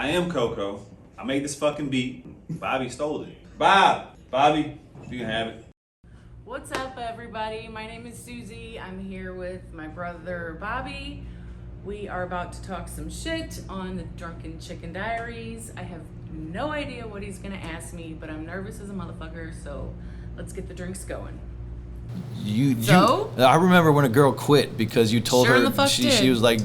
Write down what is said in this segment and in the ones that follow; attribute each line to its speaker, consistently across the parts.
Speaker 1: I am Coco. I made this fucking beat. Bobby stole it. Bobby, you can have it.
Speaker 2: What's up, everybody? My name is Susie. I'm here with my brother Bobby. We are about to talk some shit on the Drunken Chicken Diaries. I have no idea what he's gonna ask me, but I'm nervous as a motherfucker, so let's get the drinks going.
Speaker 3: I remember when a girl quit because you told
Speaker 2: Sure
Speaker 3: her
Speaker 2: the fuck did.
Speaker 3: she was like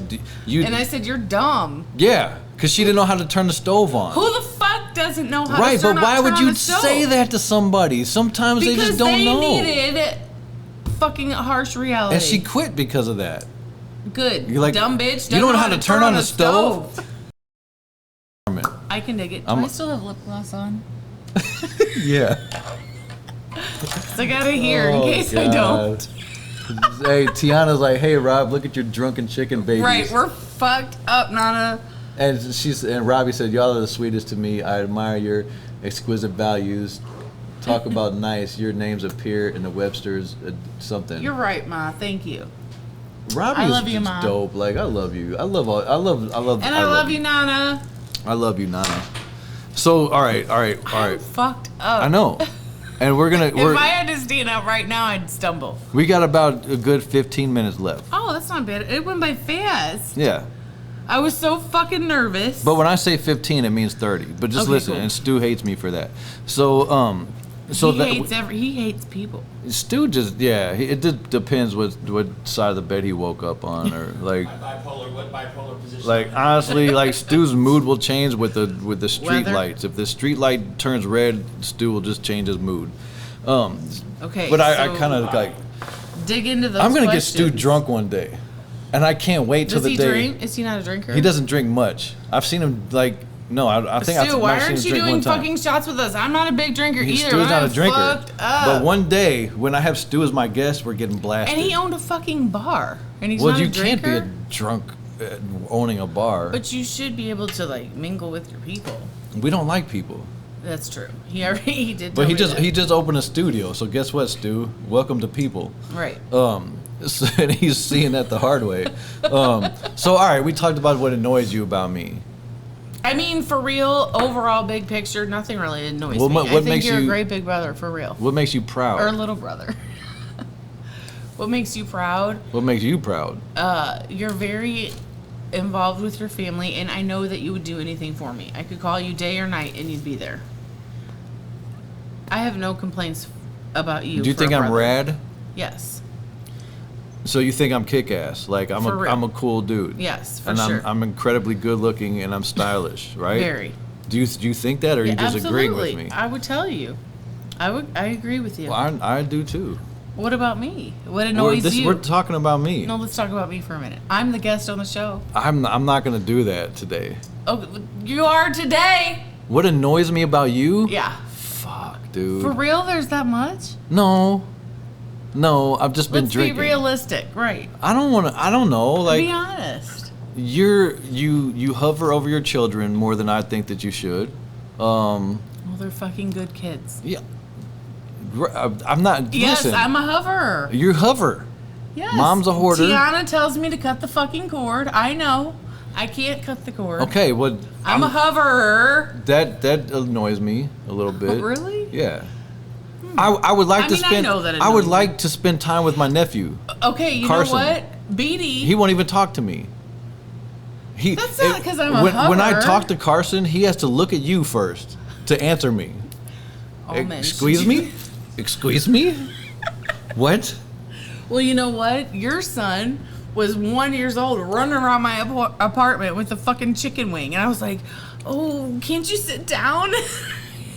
Speaker 3: you.
Speaker 2: And I said, you're dumb.
Speaker 3: Yeah, because she didn't know how to turn the stove on.
Speaker 2: Who the fuck doesn't know how to
Speaker 3: Right,
Speaker 2: turn
Speaker 3: but why would
Speaker 2: on
Speaker 3: you
Speaker 2: the stove?
Speaker 3: say that to somebody? Sometimes they just don't know.
Speaker 2: Because they needed fucking harsh reality.
Speaker 3: And she quit because of that.
Speaker 2: Good.
Speaker 3: You're like,
Speaker 2: dumb bitch.
Speaker 3: you don't know how to turn on the stove?
Speaker 2: I can dig it. Do I still have lip gloss on?
Speaker 3: Yeah.
Speaker 2: So I gotta hear in case I don't.
Speaker 3: Hey, Tiana's like, hey Rob, look at your drunken chicken babies.
Speaker 2: Right, we're fucked up, Nana.
Speaker 3: And Robbie said, y'all are the sweetest to me. I admire your exquisite values. Talk about nice. Your names appear in the Webster's something.
Speaker 2: You're right, Ma. Thank you.
Speaker 3: Robbie
Speaker 2: I
Speaker 3: is
Speaker 2: love you,
Speaker 3: just
Speaker 2: Mom.
Speaker 3: dope. Like, I love you.
Speaker 2: And I love you, Nana.
Speaker 3: I love you, Nana. So, all right.
Speaker 2: I'm fucked up.
Speaker 3: I know. And we're gonna.
Speaker 2: If I had to stand up right now, I'd stumble.
Speaker 3: We got about a good 15 minutes left.
Speaker 2: Oh, that's not bad. It went by fast.
Speaker 3: Yeah.
Speaker 2: I was so fucking nervous.
Speaker 3: But when I say 15, it means 30. But just
Speaker 2: Okay,
Speaker 3: listen,
Speaker 2: cool.
Speaker 3: and Stu hates me for that. So,
Speaker 2: he hates people.
Speaker 3: Stu just it just depends what side of the bed he woke up on, or like.
Speaker 4: What bipolar position?
Speaker 3: Like honestly, like Stu's mood will change with the street
Speaker 2: Weather.
Speaker 3: lights. If the street light turns red, Stu will just change his mood.
Speaker 2: Okay.
Speaker 3: But I
Speaker 2: so
Speaker 3: kind of like.
Speaker 2: dig into those
Speaker 3: I'm gonna
Speaker 2: questions.
Speaker 3: get Stu drunk one day, and I can't wait till
Speaker 2: Does
Speaker 3: the
Speaker 2: he
Speaker 3: day.
Speaker 2: drink? Is he not a drinker?
Speaker 3: He doesn't drink much. I've seen him like no. I think
Speaker 2: Stu,
Speaker 3: I
Speaker 2: why
Speaker 3: might have seen
Speaker 2: aren't
Speaker 3: him
Speaker 2: you
Speaker 3: drink
Speaker 2: doing
Speaker 3: one time.
Speaker 2: fucking shots with us? I'm not a big drinker either.
Speaker 3: Stu's not
Speaker 2: I'm
Speaker 3: a drinker.
Speaker 2: fucked up.
Speaker 3: But one day when I have Stu as my guest, we're getting blasted.
Speaker 2: And he owned a fucking bar, and he's
Speaker 3: well,
Speaker 2: not
Speaker 3: you
Speaker 2: a drinker.
Speaker 3: can't be a drunk owning a bar.
Speaker 2: But you should be able to like mingle with your people.
Speaker 3: We don't like people.
Speaker 2: That's true. He did.
Speaker 3: But
Speaker 2: tell me that.
Speaker 3: he just opened a studio. So guess what, Stu? Welcome to people.
Speaker 2: Right.
Speaker 3: So, and he's seeing that the hard way. So all right, we talked about what annoys you about me.
Speaker 2: I mean, for real, overall, big picture, nothing really annoys
Speaker 3: Well,
Speaker 2: me.
Speaker 3: what
Speaker 2: I think
Speaker 3: makes
Speaker 2: you're a
Speaker 3: you-
Speaker 2: great big brother, for real.
Speaker 3: What makes you proud?
Speaker 2: Or little brother. What makes you proud?
Speaker 3: What makes you proud?
Speaker 2: You're very involved with your family, and I know that you would do anything for me. I could call you day or night, and you'd be there. I have no complaints about you.
Speaker 3: Do you
Speaker 2: for
Speaker 3: think
Speaker 2: a
Speaker 3: I'm
Speaker 2: brother.
Speaker 3: rad?
Speaker 2: Yes.
Speaker 3: So you think I'm kick-ass? Like I'm
Speaker 2: For real.
Speaker 3: I'm a cool dude.
Speaker 2: Yes, for
Speaker 3: and
Speaker 2: sure.
Speaker 3: I'm incredibly good-looking and I'm stylish, right?
Speaker 2: Very.
Speaker 3: Do you think that, or are you just agreeing with me?
Speaker 2: I would tell you. I agree with you.
Speaker 3: Well, I do too.
Speaker 2: What about me? What annoys you?
Speaker 3: We're talking about me.
Speaker 2: No, let's talk about me for a minute. I'm the guest on the show.
Speaker 3: I'm not gonna do that today.
Speaker 2: Oh, you are today.
Speaker 3: What annoys me about you?
Speaker 2: Yeah.
Speaker 3: Fuck, dude.
Speaker 2: For real, there's that much?
Speaker 3: No, I've just been
Speaker 2: Let's
Speaker 3: drinking.
Speaker 2: be realistic, right?
Speaker 3: I don't know. Like
Speaker 2: Be honest.
Speaker 3: you hover over your children more than I think that you should.
Speaker 2: Well, they're fucking good kids.
Speaker 3: Yeah. I'm not.
Speaker 2: Yes,
Speaker 3: listen,
Speaker 2: I'm a hoverer.
Speaker 3: You hover.
Speaker 2: Yes.
Speaker 3: Mom's a hoarder.
Speaker 2: Tiana tells me to cut the fucking cord. I know. I can't cut the cord.
Speaker 3: Okay, well,
Speaker 2: I'm a hoverer.
Speaker 3: That annoys me a little bit.
Speaker 2: Really?
Speaker 3: Yeah. I would like
Speaker 2: I
Speaker 3: to
Speaker 2: mean, I
Speaker 3: spend.
Speaker 2: know that it
Speaker 3: I would
Speaker 2: annoys
Speaker 3: like to spend time with my nephew.
Speaker 2: Okay, you
Speaker 3: Carson.
Speaker 2: know what? Beatty.
Speaker 3: He won't even talk to me.
Speaker 2: That's not 'cause I'm a
Speaker 3: when I
Speaker 2: hover.
Speaker 3: talk to Carson, he has to look at you first to answer me.
Speaker 2: Oh, man,
Speaker 3: Excuse
Speaker 2: should
Speaker 3: me?
Speaker 2: you-
Speaker 3: Excuse me? What?
Speaker 2: Well, you know what? Your son was 1 year old running around my apartment with a fucking chicken wing. And I was like, oh, can't you sit down?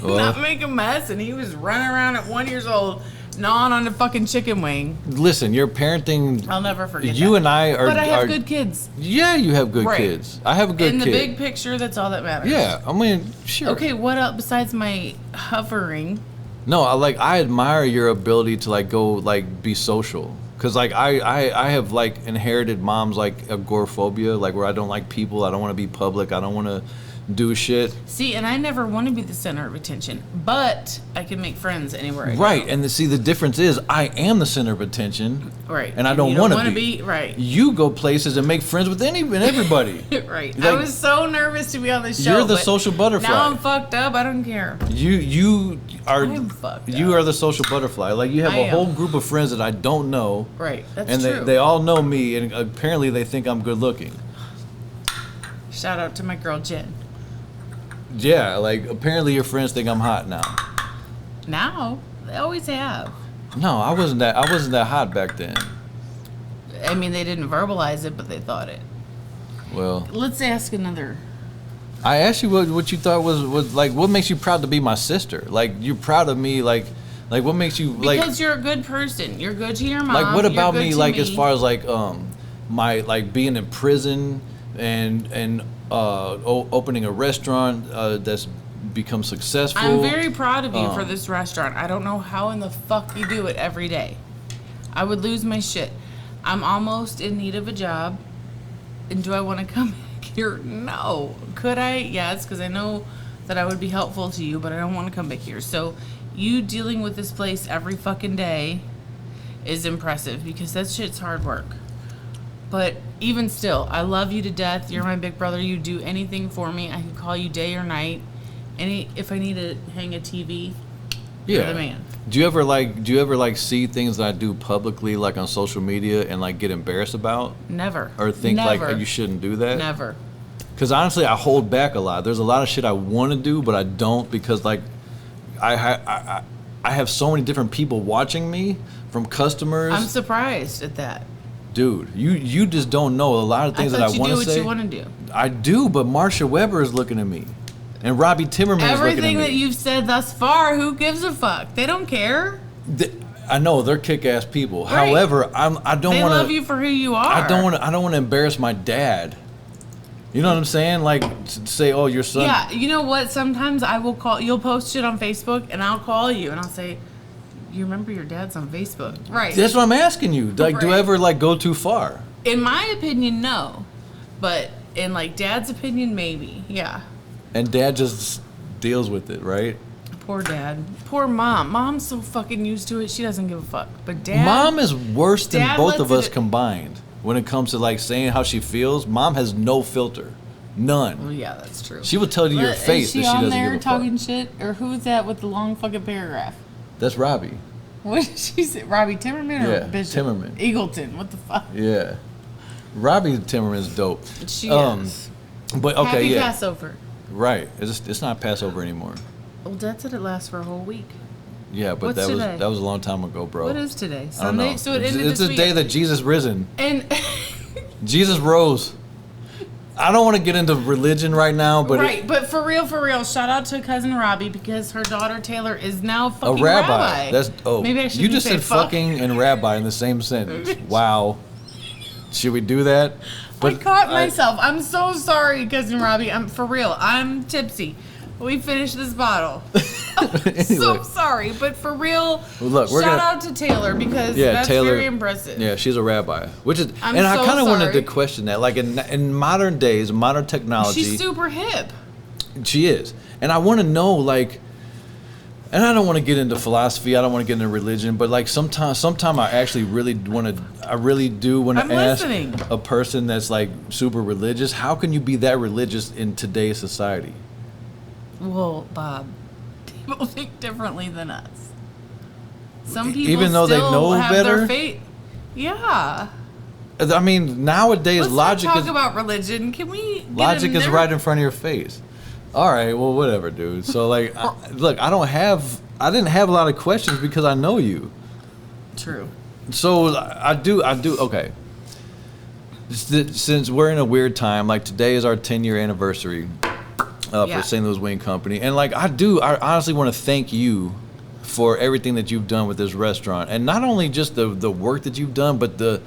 Speaker 3: Well-
Speaker 2: Not make a mess. And he was running around at 1 year old, gnawing on the fucking chicken wing.
Speaker 3: Listen, your parenting.
Speaker 2: I'll never forget
Speaker 3: You
Speaker 2: that.
Speaker 3: and I are.
Speaker 2: But I have
Speaker 3: are-
Speaker 2: good kids.
Speaker 3: Yeah, you have good
Speaker 2: Right.
Speaker 3: kids. I have a good
Speaker 2: In the
Speaker 3: kid.
Speaker 2: big picture, that's all that matters.
Speaker 3: Yeah, I mean, sure.
Speaker 2: Okay, what else besides my hovering?
Speaker 3: No, I admire your ability to like go like be social. Cause like I have like inherited mom's like agoraphobia, like where I don't like people, I don't want to be public, I don't want to do shit.
Speaker 2: See, and I never want to be the center of attention, but I can make friends anywhere I
Speaker 3: Right,
Speaker 2: go.
Speaker 3: and see the difference is I am the center of attention.
Speaker 2: Right.
Speaker 3: And I don't
Speaker 2: you
Speaker 3: want
Speaker 2: wanna
Speaker 3: to be.
Speaker 2: Right.
Speaker 3: You go places and make friends with any and everybody.
Speaker 2: Right.
Speaker 3: Like,
Speaker 2: I was so nervous to be on this show.
Speaker 3: You're the
Speaker 2: but
Speaker 3: social butterfly.
Speaker 2: Now I'm fucked up. I don't care.
Speaker 3: You are
Speaker 2: I'm fucked
Speaker 3: you
Speaker 2: up.
Speaker 3: are the social butterfly. Like you have
Speaker 2: I
Speaker 3: a
Speaker 2: am.
Speaker 3: whole group of friends that I don't know.
Speaker 2: Right. That's
Speaker 3: And
Speaker 2: true.
Speaker 3: they all know me, and apparently they think I'm good looking.
Speaker 2: Shout out to my girl Jen.
Speaker 3: Yeah, like apparently your friends think I'm hot now.
Speaker 2: Now they always have.
Speaker 3: No, I wasn't that hot back then.
Speaker 2: I mean, they didn't verbalize it, but they thought it.
Speaker 3: Well,
Speaker 2: Let's ask another.
Speaker 3: I asked you what you thought was like what makes you proud to be my sister? Like you're proud of me, like what makes you like
Speaker 2: Because you're a good person. You're good to your mom.
Speaker 3: like what
Speaker 2: you're
Speaker 3: about
Speaker 2: good
Speaker 3: me
Speaker 2: to
Speaker 3: like
Speaker 2: me.
Speaker 3: as far as like my like being in prison and opening a restaurant that's become successful.
Speaker 2: I'm very proud of you for this restaurant. I don't know how in the fuck you do it every day. I would lose my shit. I'm almost in need of a job. And do I want to come back here? No. Could I? Yes, because I know that I would be helpful to you, but I don't want to come back here. So you dealing with this place every fucking day is impressive because that shit's hard work. But even still, I love you to death. You're my big brother. You do anything for me. I can call you day or night. If I need to hang a TV, you're the man.
Speaker 3: Do you ever like see things that I do publicly like on social media and like get embarrassed about
Speaker 2: Never.
Speaker 3: or think
Speaker 2: Never.
Speaker 3: like you shouldn't do that?
Speaker 2: Never.
Speaker 3: Because honestly, I hold back a lot. There's a lot of shit I want to do, but I don't because like I have so many different people watching me from customers.
Speaker 2: I'm surprised at that.
Speaker 3: Dude, you just don't know a lot of things that I
Speaker 2: thought you
Speaker 3: want
Speaker 2: do
Speaker 3: to
Speaker 2: what
Speaker 3: say.
Speaker 2: you want to do.
Speaker 3: I do, but Marsha Weber is looking at me, and Robbie Timmerman is looking at
Speaker 2: Everything
Speaker 3: me.
Speaker 2: that you've said thus far, who gives a fuck? They don't care.
Speaker 3: I know they're kick-ass people.
Speaker 2: Right.
Speaker 3: However, I don't
Speaker 2: They
Speaker 3: want
Speaker 2: love
Speaker 3: to.
Speaker 2: you for who you are.
Speaker 3: I don't want to embarrass my dad. You know what I'm saying? Like say, oh, your son.
Speaker 2: Yeah, you know what? Sometimes I will call. You'll post shit on Facebook, and I'll call you, and I'll say, "You remember your dad's on Facebook, right?"
Speaker 3: That's what I'm asking you. Like, do I
Speaker 2: Right.
Speaker 3: ever like go too far?
Speaker 2: In my opinion, no, but in like Dad's opinion, maybe. Yeah.
Speaker 3: And dad just deals with it, right?
Speaker 2: Poor Dad. Poor Mom. Mom's so fucking used to it. She doesn't give a fuck. But Dad.
Speaker 3: Mom is worse than
Speaker 2: Dad
Speaker 3: both
Speaker 2: lets
Speaker 3: of us
Speaker 2: it-
Speaker 3: combined when it comes to like saying how she feels. Mom has no filter, none.
Speaker 2: Well, yeah, that's true.
Speaker 3: She would tell you to your
Speaker 2: But
Speaker 3: face
Speaker 2: is she
Speaker 3: that she
Speaker 2: on
Speaker 3: doesn't
Speaker 2: there
Speaker 3: give a
Speaker 2: talking
Speaker 3: fuck.
Speaker 2: shit, or who's that with the long fucking paragraph?
Speaker 3: That's Robbie.
Speaker 2: What did she say? Robbie Timmerman or
Speaker 3: Yeah,
Speaker 2: Bishop?
Speaker 3: Timmerman.
Speaker 2: Eagleton. What the fuck?
Speaker 3: Yeah, Robbie Timmerman's dope.
Speaker 2: She is.
Speaker 3: But okay,
Speaker 2: Happy
Speaker 3: yeah,
Speaker 2: Passover.
Speaker 3: right. It's not Passover anymore.
Speaker 2: Well, Dad said it lasts for a whole week.
Speaker 3: Yeah, but
Speaker 2: What's
Speaker 3: that
Speaker 2: today?
Speaker 3: was a long time ago, bro.
Speaker 2: What is today?
Speaker 3: I don't know.
Speaker 2: Sunday? So it ended
Speaker 3: It's
Speaker 2: this
Speaker 3: the day
Speaker 2: week.
Speaker 3: that Jesus risen.
Speaker 2: And
Speaker 3: Jesus rose. I don't want to get into religion right now, but
Speaker 2: right, but for real, shout out to cousin Robbie because her daughter Taylor is now
Speaker 3: a
Speaker 2: fucking
Speaker 3: rabbi. That's
Speaker 2: Maybe I should
Speaker 3: you just said fucking and rabbi in the same sentence. Wow. Should we do that?
Speaker 2: I caught myself. I'm so sorry, cousin Robbie. I'm for real. I'm tipsy. We finished this bottle.
Speaker 3: Anyway.
Speaker 2: So sorry, but for real,
Speaker 3: Well, look, we're
Speaker 2: shout
Speaker 3: gonna-
Speaker 2: out to Taylor because
Speaker 3: Yeah,
Speaker 2: that's
Speaker 3: Taylor-
Speaker 2: very impressive.
Speaker 3: Yeah, she's a rabbi, which is,
Speaker 2: I'm
Speaker 3: and I
Speaker 2: so
Speaker 3: kind of wanted to
Speaker 2: sorry.
Speaker 3: question that. Like in modern days, modern technology,
Speaker 2: She's super hip.
Speaker 3: she is, and I want to know like, and I don't want to get into philosophy. I don't want to get into religion, but like sometime I actually really want to. I really do want to
Speaker 2: I'm
Speaker 3: ask
Speaker 2: listening.
Speaker 3: a person that's like super religious. How can you be that religious in today's society?
Speaker 2: Well, Bob, people think differently than us. Some people
Speaker 3: Even though they
Speaker 2: still
Speaker 3: know
Speaker 2: have
Speaker 3: better?
Speaker 2: their faith. Yeah.
Speaker 3: I mean, nowadays
Speaker 2: Let's
Speaker 3: logic
Speaker 2: not talk
Speaker 3: is
Speaker 2: about religion. Can we? Get
Speaker 3: logic
Speaker 2: in
Speaker 3: is
Speaker 2: there?
Speaker 3: right in front of your face. All right, well, whatever, dude. So like, look, I didn't have a lot of questions because I know you.
Speaker 2: True.
Speaker 3: So I do. Okay. Since we're in a weird time, like today is our 10-year anniversary
Speaker 2: Yeah.
Speaker 3: for St. Louis Wing Company, and like I honestly want to thank you for everything that you've done with this restaurant, and not only just the work that you've done, but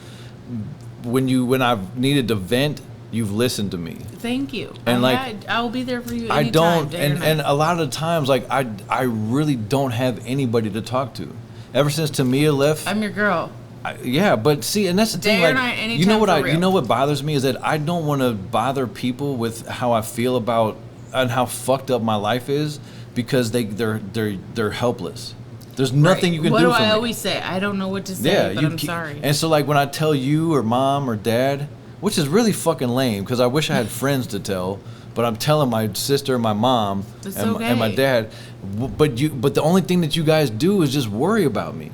Speaker 3: when I've needed to vent, you've listened to me.
Speaker 2: Thank you.
Speaker 3: And, like,
Speaker 2: I will be there for you.
Speaker 3: I
Speaker 2: Anytime,
Speaker 3: don't,
Speaker 2: day or
Speaker 3: and
Speaker 2: night.
Speaker 3: a lot of times, like I really don't have anybody to talk to. Ever since Tamia left,
Speaker 2: I'm your girl.
Speaker 3: yeah, but see, and that's the thing.
Speaker 2: Day or
Speaker 3: Like,
Speaker 2: night,
Speaker 3: you know
Speaker 2: anytime
Speaker 3: what
Speaker 2: for
Speaker 3: you
Speaker 2: real.
Speaker 3: know what bothers me is that I don't want to bother people with how I feel about on how fucked up my life is because they're helpless. There's nothing you can do for me.
Speaker 2: What do I always say? I don't know what to say, but I'm sorry.
Speaker 3: And so like when I tell you or mom or dad, which is really fucking lame because I wish I had friends to tell, but I'm telling my sister, my mom, and my dad. But the only thing that you guys do is just worry about me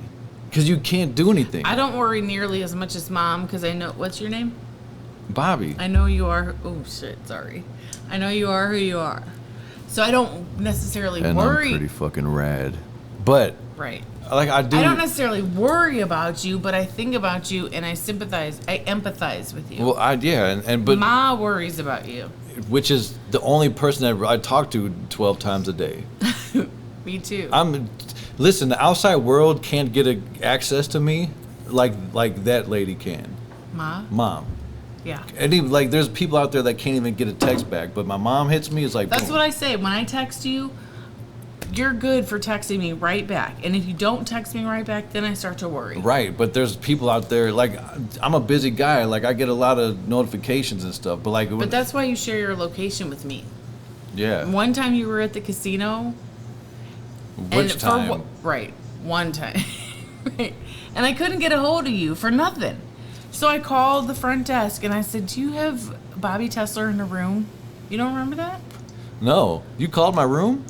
Speaker 3: because you can't do anything.
Speaker 2: I don't worry nearly as much as mom because I know. What's your name?
Speaker 3: Bobby.
Speaker 2: I know you are. Oh shit! Sorry. I know you are who you are. So I don't necessarily worry.
Speaker 3: I'm pretty fucking rad, but.
Speaker 2: Right.
Speaker 3: Like I do.
Speaker 2: I don't necessarily worry about you, but I think about you and I sympathize. I empathize with you.
Speaker 3: Well, but
Speaker 2: Ma worries about you.
Speaker 3: Which is the only person that I talk to 12 times a day.
Speaker 2: Me too.
Speaker 3: Listen, the outside world can't get access to me like that lady can. Mom.
Speaker 2: Yeah.
Speaker 3: And like there's people out there that can't even get a text back, but my mom hits me. It's like
Speaker 2: that's
Speaker 3: boom.
Speaker 2: what I say when I text you. You're good for texting me right back. And if you don't text me right back, then I start to worry.
Speaker 3: Right, but there's people out there, like, I'm a busy guy. Like, I get a lot of notifications and stuff. But
Speaker 2: that's why you share your location with me.
Speaker 3: Yeah.
Speaker 2: One time you were at the casino.
Speaker 3: Which time?
Speaker 2: Right, one time. Right. And I couldn't get a hold of you for nothing. So I called the front desk and I said, do you have Bobby Tessler in the room? You don't remember that?
Speaker 3: No. You called my room?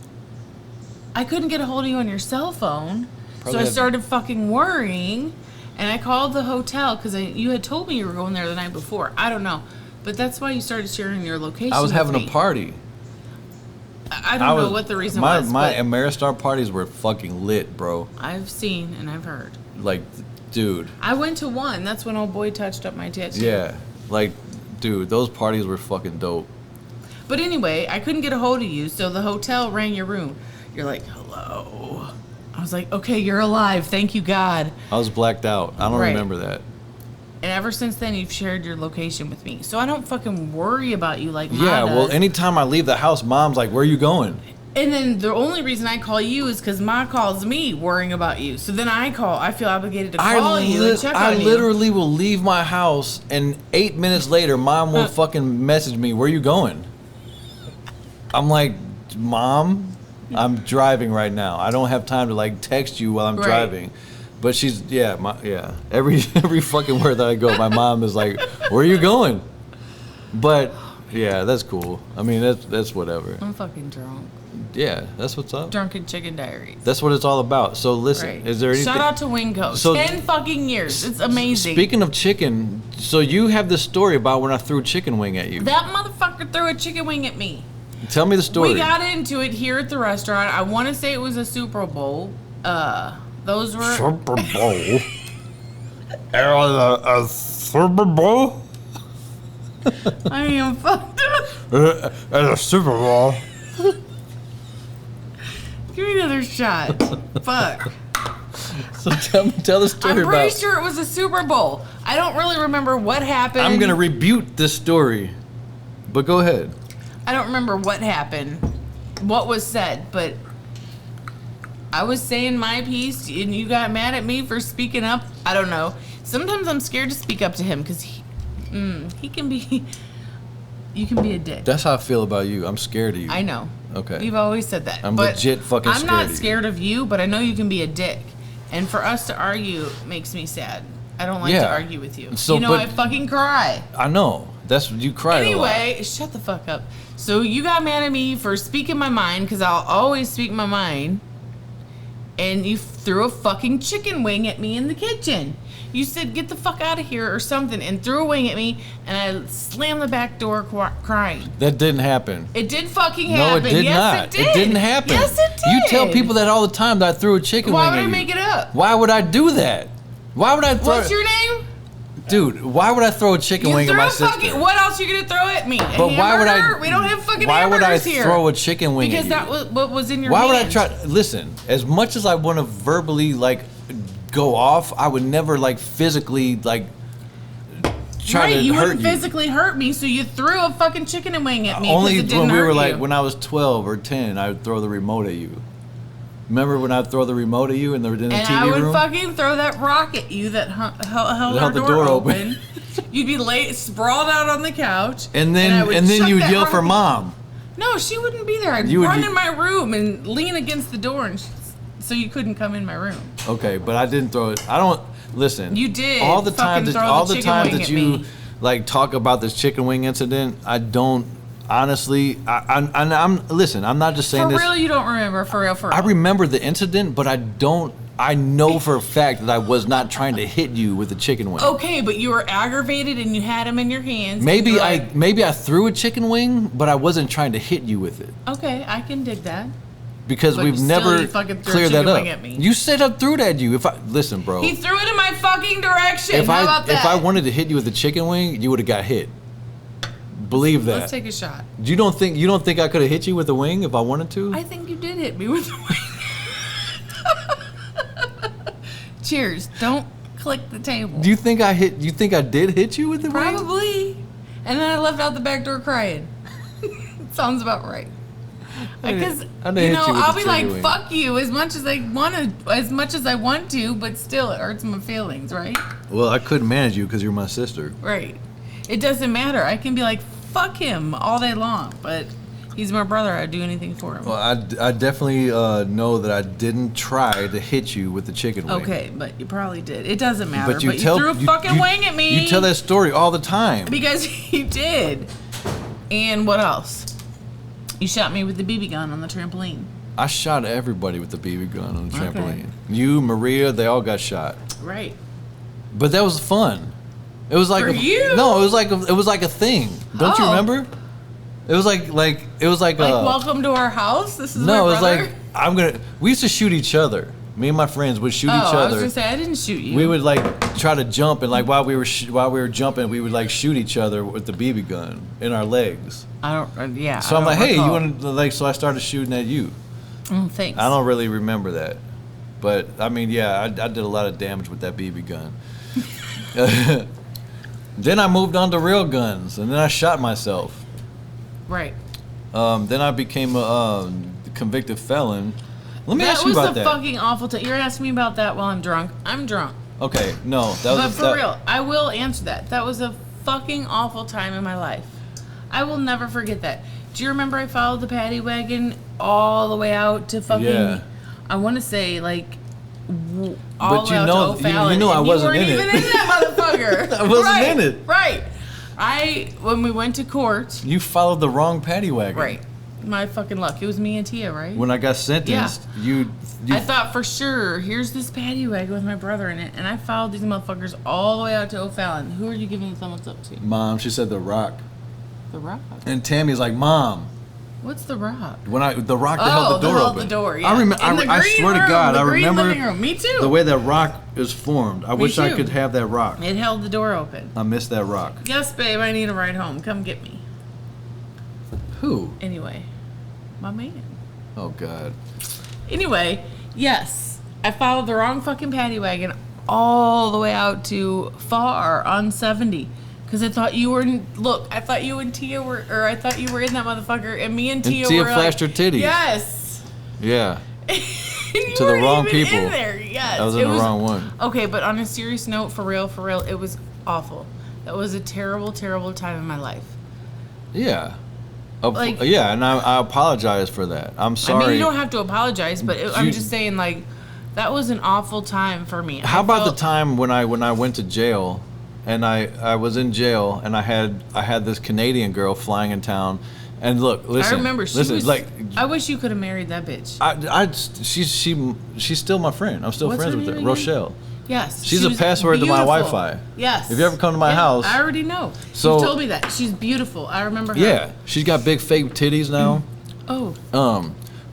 Speaker 2: I couldn't get a hold of you on your cell phone, so I started fucking worrying, and I called the hotel because you had told me you were going there the night before. I don't know, but that's why you started sharing your location.
Speaker 3: I was having a party.
Speaker 2: I don't know what the reason was.
Speaker 3: My Ameristar parties were fucking lit, bro.
Speaker 2: I've seen and I've heard.
Speaker 3: Like, dude.
Speaker 2: I went to one. That's when old boy touched up my tits.
Speaker 3: Yeah, like, dude, those parties were fucking dope.
Speaker 2: But anyway, I couldn't get a hold of you, so the hotel rang your room. You're like, hello. I was like, okay, you're alive. Thank you, God.
Speaker 3: I was blacked out. I don't remember that.
Speaker 2: And ever since then, you've shared your location with me. So I don't fucking worry about you like Ma
Speaker 3: Yeah,
Speaker 2: does.
Speaker 3: well, anytime I leave the house, Mom's like, where are you going?
Speaker 2: And then the only reason I call you is because Ma calls me worrying about you. So then I feel obligated to call you and check on you.
Speaker 3: I literally will leave my house, and 8 minutes later, Mom will fucking message me, where are you going? I'm like, Mom, I'm driving right now. I don't have time to like text you while I'm driving. But she's every fucking word that I go, my mom is like, "Where are you going?" But yeah, that's cool. I mean, that's whatever.
Speaker 2: I'm fucking drunk.
Speaker 3: Yeah, that's what's up.
Speaker 2: Drunken Chicken Diaries.
Speaker 3: That's what it's all about. So listen, is there anything?
Speaker 2: Shout out to Winco.
Speaker 3: So
Speaker 2: 10 fucking years. It's amazing.
Speaker 3: Speaking of chicken, so you have this story about when I threw a chicken wing at you.
Speaker 2: That motherfucker threw a chicken wing at me.
Speaker 3: Tell me the story.
Speaker 2: We got into it here at the restaurant. I want to say it was a Super Bowl. Those were
Speaker 3: Super Bowl. It was a Super Bowl.
Speaker 2: I am fucked up.
Speaker 3: It's a Super Bowl.
Speaker 2: Give me another shot. Fuck.
Speaker 3: So tell the story.
Speaker 2: I'm pretty sure it was a Super Bowl. I don't really remember what happened.
Speaker 3: I'm gonna rebuke this story, but go ahead.
Speaker 2: I don't remember what happened, what was said, but I was saying my piece and you got mad at me for speaking up. I don't know. Sometimes I'm scared to speak up to him because he can be, you can be a dick.
Speaker 3: That's how I feel about you. I'm scared of you.
Speaker 2: I know.
Speaker 3: Okay.
Speaker 2: You've always said that.
Speaker 3: I'm legit fucking scared
Speaker 2: I'm not
Speaker 3: of you.
Speaker 2: scared of you, but I know you can be a dick. And for us to argue makes me sad. I don't like to argue with you.
Speaker 3: So,
Speaker 2: I fucking cry.
Speaker 3: I know. That's you cried a lot.
Speaker 2: Anyway, shut the fuck up. So you got mad at me for speaking my mind, because I'll always speak my mind. And you threw a fucking chicken wing at me in the kitchen. You said, get the fuck out of here or something, and threw a wing at me, and I slammed the back door crying.
Speaker 3: That didn't happen.
Speaker 2: It did fucking happen.
Speaker 3: No, it did not.
Speaker 2: It did.
Speaker 3: It didn't happen.
Speaker 2: Yes, it did.
Speaker 3: You tell people that all the time that I threw a chicken wing at you.
Speaker 2: Why would I make it up?
Speaker 3: Why would I do that? Why would I throw...
Speaker 2: What's your name?
Speaker 3: Dude, why would I throw a chicken wing at my sister?
Speaker 2: What else are you gonna throw at me?
Speaker 3: But why would I?
Speaker 2: We don't have fucking
Speaker 3: Why would I
Speaker 2: hamburgers here.
Speaker 3: throw a chicken wing
Speaker 2: Because
Speaker 3: at you?
Speaker 2: that was what was in your
Speaker 3: Why
Speaker 2: hand.
Speaker 3: would I try? Listen, as much as I want to verbally like go off, I would never like physically like try to
Speaker 2: you
Speaker 3: hurt
Speaker 2: wouldn't physically hurt me, so you threw a fucking chicken wing at me.
Speaker 3: Only
Speaker 2: it didn't
Speaker 3: when we
Speaker 2: hurt
Speaker 3: were
Speaker 2: you.
Speaker 3: like when I was 12 or 10, I would throw the remote at you. Remember when I'd throw the remote at you in the TV room?
Speaker 2: And I would fucking throw that rock at you that held our door open. You'd be sprawled out on the couch.
Speaker 3: and then you'd yell for mom.
Speaker 2: No, she wouldn't be there. I'd run in my room and lean against the door, and so you couldn't come in my room.
Speaker 3: Okay, but I didn't throw it. I don't listen.
Speaker 2: You did.
Speaker 3: All the times that you
Speaker 2: me.
Speaker 3: like talk about this chicken wing incident, I don't. Honestly, I'm listen. I'm not just saying this.
Speaker 2: For real, you don't remember. For real.
Speaker 3: I remember the incident, but I don't. I know for a fact that I was not trying to hit you with a chicken wing.
Speaker 2: Okay, but you were aggravated and you had them in your hands.
Speaker 3: Maybe I threw a chicken wing, but I wasn't trying to hit you with it.
Speaker 2: Okay, I can dig that.
Speaker 3: Because
Speaker 2: but
Speaker 3: we've never cleared that up.
Speaker 2: At me.
Speaker 3: You said I threw it at you. Listen, bro.
Speaker 2: He threw it in my fucking direction. How about that?
Speaker 3: If I wanted to hit you with a chicken wing, you would have got hit. Believe that.
Speaker 2: Let's take a shot.
Speaker 3: You don't think I could have hit you with a wing if I wanted to?
Speaker 2: I think you did hit me with a wing. Cheers. Don't click the table.
Speaker 3: Do you think I did hit you with the wing?
Speaker 2: Probably. And then I left out the back door crying. Sounds about right. Because I'll be like,
Speaker 3: wing.
Speaker 2: fuck you as much as I want to, but still it hurts my feelings, right?
Speaker 3: Well, I couldn't manage you because you're my sister.
Speaker 2: Right. It doesn't matter. I can be like, fuck him all day long, but he's my brother. I'd do anything for him.
Speaker 3: Well, I definitely know that I didn't try to hit you with the chicken wing.
Speaker 2: Okay, but you probably did. It doesn't matter.
Speaker 3: But
Speaker 2: you threw a fucking wing at me.
Speaker 3: You tell that story all the time.
Speaker 2: Because you did. And what else? You shot me with the BB gun on the trampoline.
Speaker 3: I shot everybody with the BB gun on the trampoline. You, Maria, they all got shot.
Speaker 2: Right.
Speaker 3: But that was fun. It was like No, it was like a thing. Don't you remember? It was like
Speaker 2: welcome to our house. This is
Speaker 3: no.
Speaker 2: My
Speaker 3: It was like we used to shoot each other. Me and my friends would shoot each other.
Speaker 2: I was gonna say I didn't shoot you.
Speaker 3: We would like try to jump, and like while we were jumping, we would like shoot each other with the BB gun in our legs.
Speaker 2: I don't. Yeah.
Speaker 3: So I'm like, hey, you want to like? So I started shooting at you.
Speaker 2: Thanks.
Speaker 3: I don't really remember that, but I mean, yeah, I did a lot of damage with that BB gun. Then I moved on to real guns, and then I shot myself.
Speaker 2: Right.
Speaker 3: Then I became a convicted felon. Let me ask you about that.
Speaker 2: That was a fucking awful time. You're asking me about that while I'm drunk. I'm drunk.
Speaker 3: Okay, no,
Speaker 2: But for real, I will answer that. That was a fucking awful time in my life. I will never forget that. Do you remember I followed the paddy wagon all the way out to fucking? Yeah. I want to say like. All the way out to O'Fallon.
Speaker 3: You know I wasn't in it.
Speaker 2: You weren't even in that motherfucker.
Speaker 3: I wasn't in it.
Speaker 2: Right. When we went to court.
Speaker 3: You followed the wrong paddy wagon.
Speaker 2: Right. My fucking luck. It was me and Tia, right?
Speaker 3: When I got sentenced, you
Speaker 2: I thought for sure, here's this paddy wagon with my brother in it, and I followed these motherfuckers all the way out to O'Fallon. Who are you giving the thumbs up to?
Speaker 3: Mom, she said The Rock.
Speaker 2: The Rock?
Speaker 3: And Tammy's like, Mom.
Speaker 2: What's The Rock?
Speaker 3: The Rock that held the door open.
Speaker 2: The door, yeah.
Speaker 3: I remember. I swear to God, I remember
Speaker 2: Me too.
Speaker 3: The way that rock is formed. I wish I could have that rock.
Speaker 2: It held the door open.
Speaker 3: I miss that rock.
Speaker 2: Yes, babe, I need a ride home. Come get me.
Speaker 3: Who?
Speaker 2: Anyway, my man.
Speaker 3: Oh God.
Speaker 2: Anyway, yes, I followed the wrong fucking paddy wagon all the way out to Far on 70. Because I thought you were, I thought you and Tia were, or I thought you were in that motherfucker, and me and Tia were
Speaker 3: flashed her titties.
Speaker 2: Yes.
Speaker 3: Yeah.
Speaker 2: To
Speaker 3: the wrong people.
Speaker 2: In there. Yes.
Speaker 3: I was in the wrong one.
Speaker 2: Okay, but on a serious note, for real, it was awful. That was a terrible, terrible time in my life.
Speaker 3: Yeah. Yeah, and I apologize for that. I'm sorry.
Speaker 2: I mean, you don't have to apologize, but I'm just saying, like, that was an awful time for me.
Speaker 3: How about the time when I went to jail? And I was in jail, and I had this Canadian girl flying in town, and look, listen.
Speaker 2: I remember she was
Speaker 3: like.
Speaker 2: I wish you could have married that bitch.
Speaker 3: She's still my friend. I'm still friends with her, Rochelle.
Speaker 2: Yes.
Speaker 3: She's a password to my Wi-Fi.
Speaker 2: Yes.
Speaker 3: If you ever come to my house,
Speaker 2: I already know.
Speaker 3: So,
Speaker 2: you told me that. She's beautiful. I remember her.
Speaker 3: Yeah, she's got big fake titties now.
Speaker 2: Oh.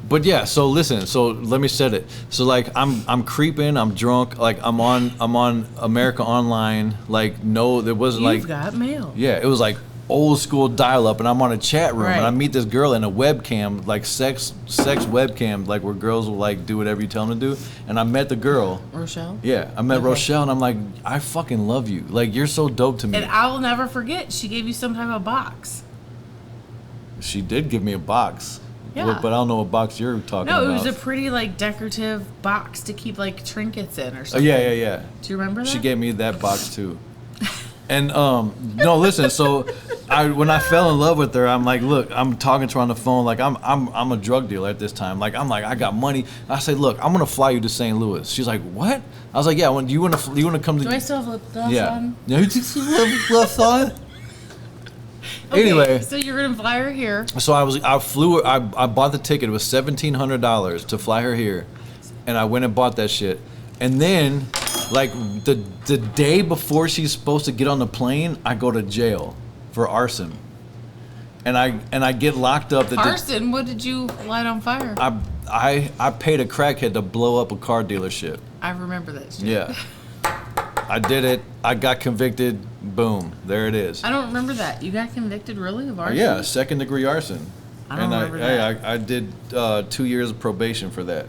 Speaker 3: But yeah, so listen, so let me set it. So like I'm creeping, I'm drunk, like I'm on America Online, like no, there wasn't like
Speaker 2: You've got mail.
Speaker 3: Yeah, it was like old school dial up, and I'm on a chat room,
Speaker 2: right.
Speaker 3: And I meet this girl in a webcam, like sex webcam, like where girls will like do whatever you tell them to do. And I met the girl.
Speaker 2: Rochelle?
Speaker 3: Yeah, I met Rochelle, and I'm like, I fucking love you. Like you're so dope to me.
Speaker 2: And I will never forget, she gave you some type of box.
Speaker 3: She did give me a box.
Speaker 2: Yeah.
Speaker 3: But I don't know what box you're talking about.
Speaker 2: No, it was a pretty, like, decorative box to keep, like, trinkets in or something.
Speaker 3: Oh, yeah.
Speaker 2: Do you remember that?
Speaker 3: She gave me that box, too. And, no, listen, so when I fell in love with her, I'm like, look, I'm talking to her on the phone, like I'm a drug dealer at this time. Like I got money. I say, look, I'm gonna fly you to St. Louis. She's like, what? I was like, yeah. When you wanna come to?
Speaker 2: Do I still have lip gloss
Speaker 3: yeah.
Speaker 2: on?
Speaker 3: Yeah. You still have lip gloss on?
Speaker 2: Okay,
Speaker 3: Anyway,
Speaker 2: so you're gonna fly her here.
Speaker 3: so I flew. I bought the ticket. It was $1,700 to fly her here, and I went and bought that shit. And then, like the day before she's supposed to get on the plane, I go to jail for arson, and I get locked up.
Speaker 2: Arson? What did you light on fire?
Speaker 3: I paid a crackhead to blow up a car dealership.
Speaker 2: I remember that shit.
Speaker 3: Yeah, I did it. I got convicted. Boom, there it is.
Speaker 2: I don't remember that. You got convicted really of arson?
Speaker 3: Yeah, second-degree arson.
Speaker 2: I don't remember that.
Speaker 3: I did 2 years of probation for that.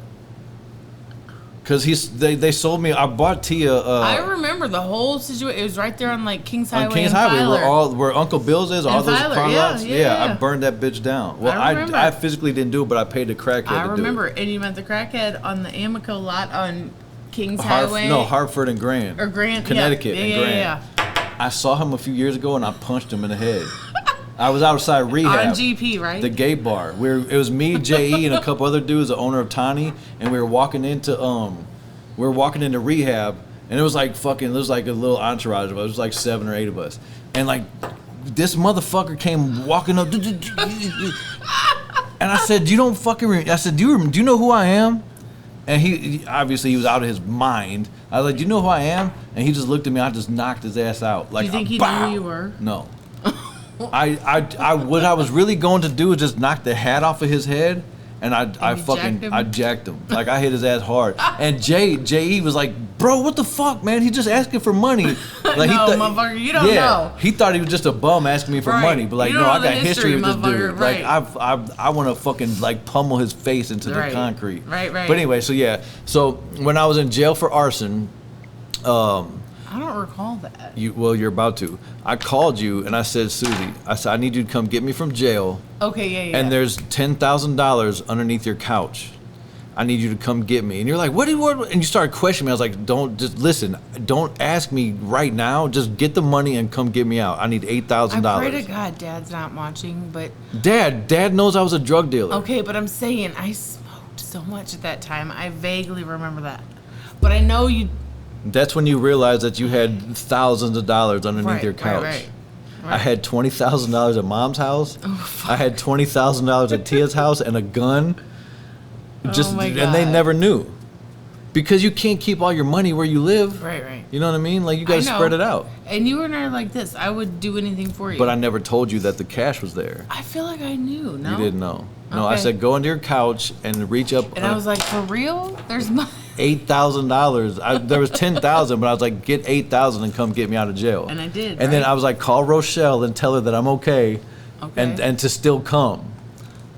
Speaker 3: Cause they sold me. I bought Tia.
Speaker 2: I remember the whole situation. It was right there on like Kings Highway.
Speaker 3: On Kings
Speaker 2: and
Speaker 3: Highway,
Speaker 2: Filer.
Speaker 3: where Uncle Bill's is, all
Speaker 2: And
Speaker 3: those
Speaker 2: Filer,
Speaker 3: car
Speaker 2: yeah,
Speaker 3: lots.
Speaker 2: yeah.
Speaker 3: I burned that bitch down. Well,
Speaker 2: I remember.
Speaker 3: I physically didn't do it, but I paid the crackhead to do it.
Speaker 2: I remember, and you met the crackhead on the Amico lot on Kings Highway.
Speaker 3: No, Hartford and Grand.
Speaker 2: Or Grand,
Speaker 3: Connecticut
Speaker 2: yeah,
Speaker 3: and
Speaker 2: yeah,
Speaker 3: Grand.
Speaker 2: yeah.
Speaker 3: I saw him a few years ago and I punched him in the head. I was outside rehab.
Speaker 2: On GP, right?
Speaker 3: The gay bar. It was me, J.E., and a couple other dudes, the owner of Tani, and we were walking into rehab, and it was like fucking, there was like a little entourage of us. It was like 7 or 8 of us. And like, this motherfucker came walking up. And I said, you don't fucking, I said, do you know who I am? And he obviously, he was out of his mind. I was like, do you know who I am? And he just looked at me. I just knocked his ass out. Like,
Speaker 2: Do you think he knew who you were?
Speaker 3: No. What I was really going to do is just knock the hat off of his head, and I jacked him. Like, I hit his ass hard. And J.E. was like, bro, what the fuck, man? He's just asking for money. Like,
Speaker 2: No, motherfucker, you don't know.
Speaker 3: He thought he was just a bum asking me for
Speaker 2: Right.
Speaker 3: money, but like,
Speaker 2: You
Speaker 3: no,
Speaker 2: don't
Speaker 3: I
Speaker 2: know the
Speaker 3: got history with this
Speaker 2: motherfucker,
Speaker 3: dude.
Speaker 2: right.
Speaker 3: Like, I want to fucking like pummel his face into the
Speaker 2: Right.
Speaker 3: concrete.
Speaker 2: Right.
Speaker 3: But anyway, so yeah, so when I was in jail for arson,
Speaker 2: I don't recall that.
Speaker 3: you're about to. I called you and I said, Susie, I said, I need you to come get me from jail.
Speaker 2: Okay, yeah.
Speaker 3: And there's $10,000 underneath your couch. I need you to come get me. And you're like, what? And you started questioning me. I was like, just listen. Don't ask me right now. Just get the money and come get me out. I need $8,000.
Speaker 2: I pray to God Dad's not watching, but...
Speaker 3: Dad knows I was a drug dealer.
Speaker 2: Okay, but I'm saying I smoked so much at that time. I vaguely remember that. But I know you...
Speaker 3: That's when you realized that you had thousands of dollars underneath your couch.
Speaker 2: Right.
Speaker 3: I had $20,000 at Mom's house.
Speaker 2: Oh, fuck.
Speaker 3: I had $20,000 at Tia's house and a gun.
Speaker 2: Oh my God.
Speaker 3: And they never knew. Because you can't keep all your money where you live.
Speaker 2: Right.
Speaker 3: You know what I mean? Like, you got to spread it out.
Speaker 2: And you and I are like this. I would do anything for you.
Speaker 3: But I never told you that the cash was there.
Speaker 2: I feel like I knew. No,
Speaker 3: You didn't know. No, I
Speaker 2: Okay.
Speaker 3: said go into your couch and reach up.
Speaker 2: And I was like, for real? There's money.
Speaker 3: $8,000. There was $10,000, but I was like, get $8,000 and come get me out of jail.
Speaker 2: And I did.
Speaker 3: And then
Speaker 2: right?
Speaker 3: I was like, call Rochelle and tell her that I'm okay, and to still come.